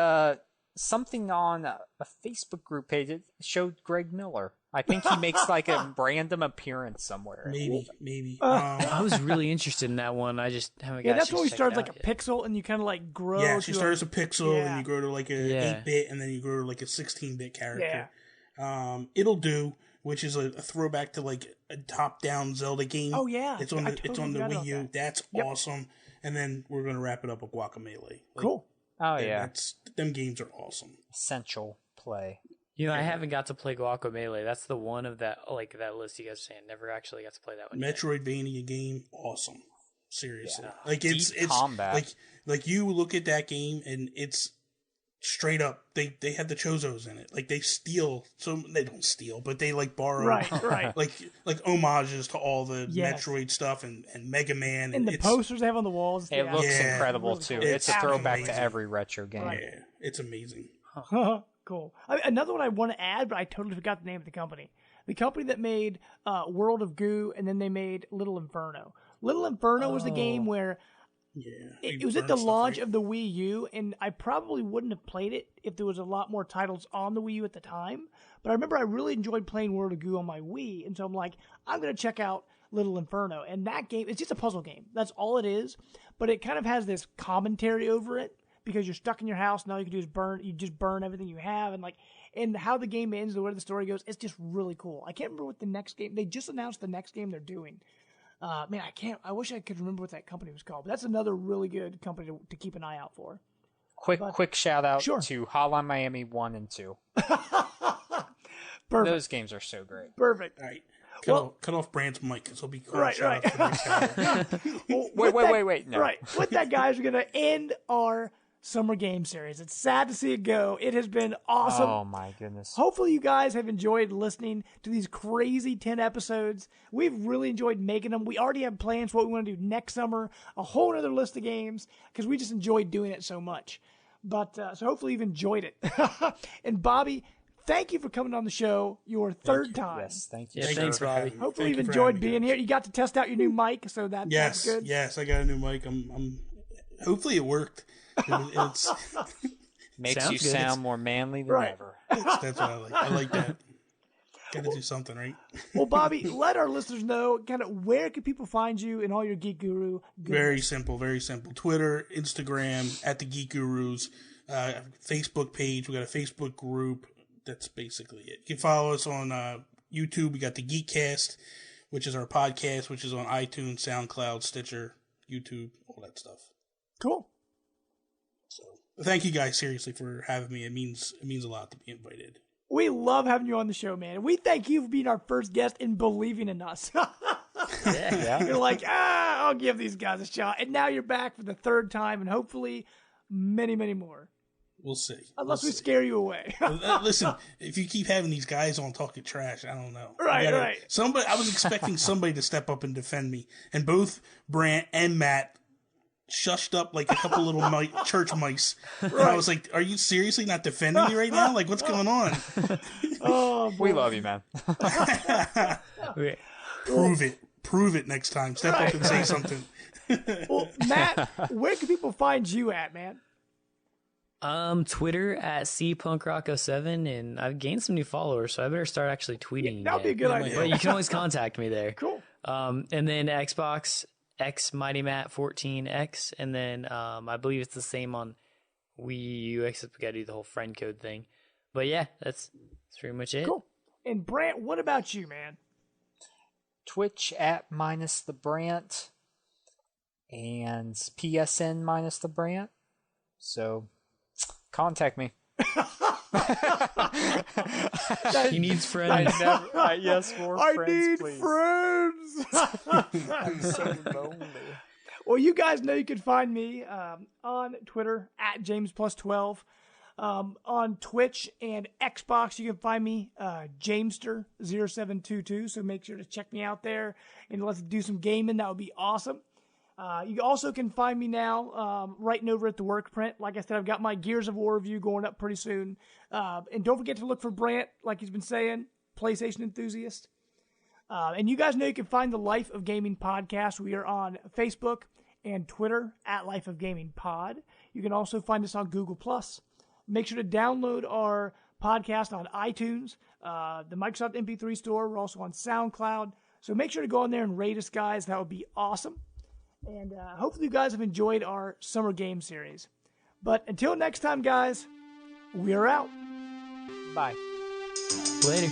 something on a Facebook group page. It showed Greg Miller. I think he makes like a random appearance somewhere. Maybe. I was really interested in that one. I just haven't got. Yeah, that's when we started like yet. a pixel, and you kind of like grow. Yeah, she starts a pixel, Yeah. and you grow to like a 8-bit, and then you grow to like a 16-bit character. Yeah. It'll Do, which is a throwback to like a top-down Zelda game. Oh yeah, it's on the forgot Wii about U. that. That's awesome. And then we're gonna wrap it up with Guacamelee. Like, Cool. Oh yeah, them games are awesome. essential play. You know, I haven't got to play Guacamelee. That's the one of that that list you guys are saying. Never actually got to play that one. Metroidvania game, awesome. Seriously, like it's combat. like you look at that game and it's straight up. They have the Chozos in it. Like they steal, so they don't steal, but they like borrow, Right. like homages to all the Yes. Metroid stuff and Mega Man And the posters they have on the walls. It looks Yeah. incredible Really too. cool. It's a throwback amazing. to every retro game. Yeah, it's amazing. Cool. I mean, another one I want to add, but I totally forgot the name of the company. The company that made World of Goo, and then they made Little Inferno. Little Inferno was the game where it was at the launch of the Wii U, and I probably wouldn't have played it if there was a lot more titles on the Wii U at the time. But I remember I really enjoyed playing World of Goo on my Wii, and so I'm like, I'm going to check out Little Inferno. And that game, it's just a puzzle game. That's all it is. But it kind of has this commentary over it, because you're stuck in your house and all you can do is burn everything you have, and how the game ends, the way the story goes, it's just really cool. I can't remember what the next game, they just announced the next game they're doing. I wish I could remember what that company was called, but that's another really good company to keep an eye out for. Quick shout out Sure. to Hotline Miami 1 and 2. Perfect. Those games are so great. Perfect. All right. Well- Cut off Brand's mic because he'll be Right. Wait. No. Right. With that, guys, we're going to end our Summer Game Series. It's sad to see it go. It has been awesome. Oh my goodness. Hopefully you guys have enjoyed listening to these crazy 10 episodes. We've really enjoyed making them. We already have plans for what we want to do next summer, a whole other list of games, because we just enjoyed doing it so much. But so hopefully you've enjoyed it. And Bobby, thank you for coming on the show your third time. Yes, thank you. Yeah, sir. thanks, Bobby. Hopefully you've enjoyed being here. You got to test out your new mic, so that's good. Yes, I got a new mic. I'm hopefully it worked. It's Makes Sounds you good. sound more manly than ever. that's what I like. I like that. Got to do something, right? Well, Bobby, let our listeners know kind of where can people find you and all your Geek Guru goodness. Very simple, very simple. Twitter, Instagram, at the Geek Gurus, Facebook page. We got a Facebook group. That's basically it. You can follow us on YouTube. We got the Geekcast, which is our podcast, which is on iTunes, SoundCloud, Stitcher, YouTube, all that stuff. Cool. So thank you guys seriously for having me. It means a lot to be invited. We love having you on the show, man. We thank you for being our first guest and believing in us. Yeah. You're like, I'll give these guys a shot. And now you're back for the third time and hopefully many, many more. We'll see. Unless we scare you away. Listen, if you keep having these guys on talking trash, I don't know. Right. I was expecting somebody to step up and defend me. And both Brant and Matt shushed up like a couple little church mice. Right. And I was like, are you seriously not defending me right now? Like, what's going on? Oh, boy. We love you, man. Prove it next time. Step up and say something. Well, Matt, where can people find you at, man? Twitter at cpunkrock07, and I've gained some new followers, so I better start actually tweeting. That'd be a good idea. But you can always contact me there. Cool. And then Xbox X Mighty Matt 14X, and then I believe it's the same on Wii U, except we gotta do the whole friend code thing. But yeah, that's pretty much it. Cool. And Brant, what about you, man? Twitch at -the_Brant and PSN -the_Brant. So contact me. He needs friends. Yes, more friends, please. Friends. I'm so lonely. Well, you guys know you can find me on Twitter at JamesPlus12. On Twitch and Xbox, you can find me Jamester0722. So make sure to check me out there and let's do some gaming. That would be awesome. You also can find me now writing over at the work print. Like I said, I've got my Gears of War review going up pretty soon. And don't forget to look for Brant, like he's been saying, PlayStation Enthusiast. And you guys know you can find the Life of Gaming podcast. We are on Facebook and Twitter at Life of Gaming Pod. You can also find us on Google+. Make sure to download our podcast on iTunes, the Microsoft MP3 store. We're also on SoundCloud. So make sure to go on there and rate us, guys. That would be awesome. And hopefully you guys have enjoyed our summer game series. But until next time, guys, we are out. Bye. Later.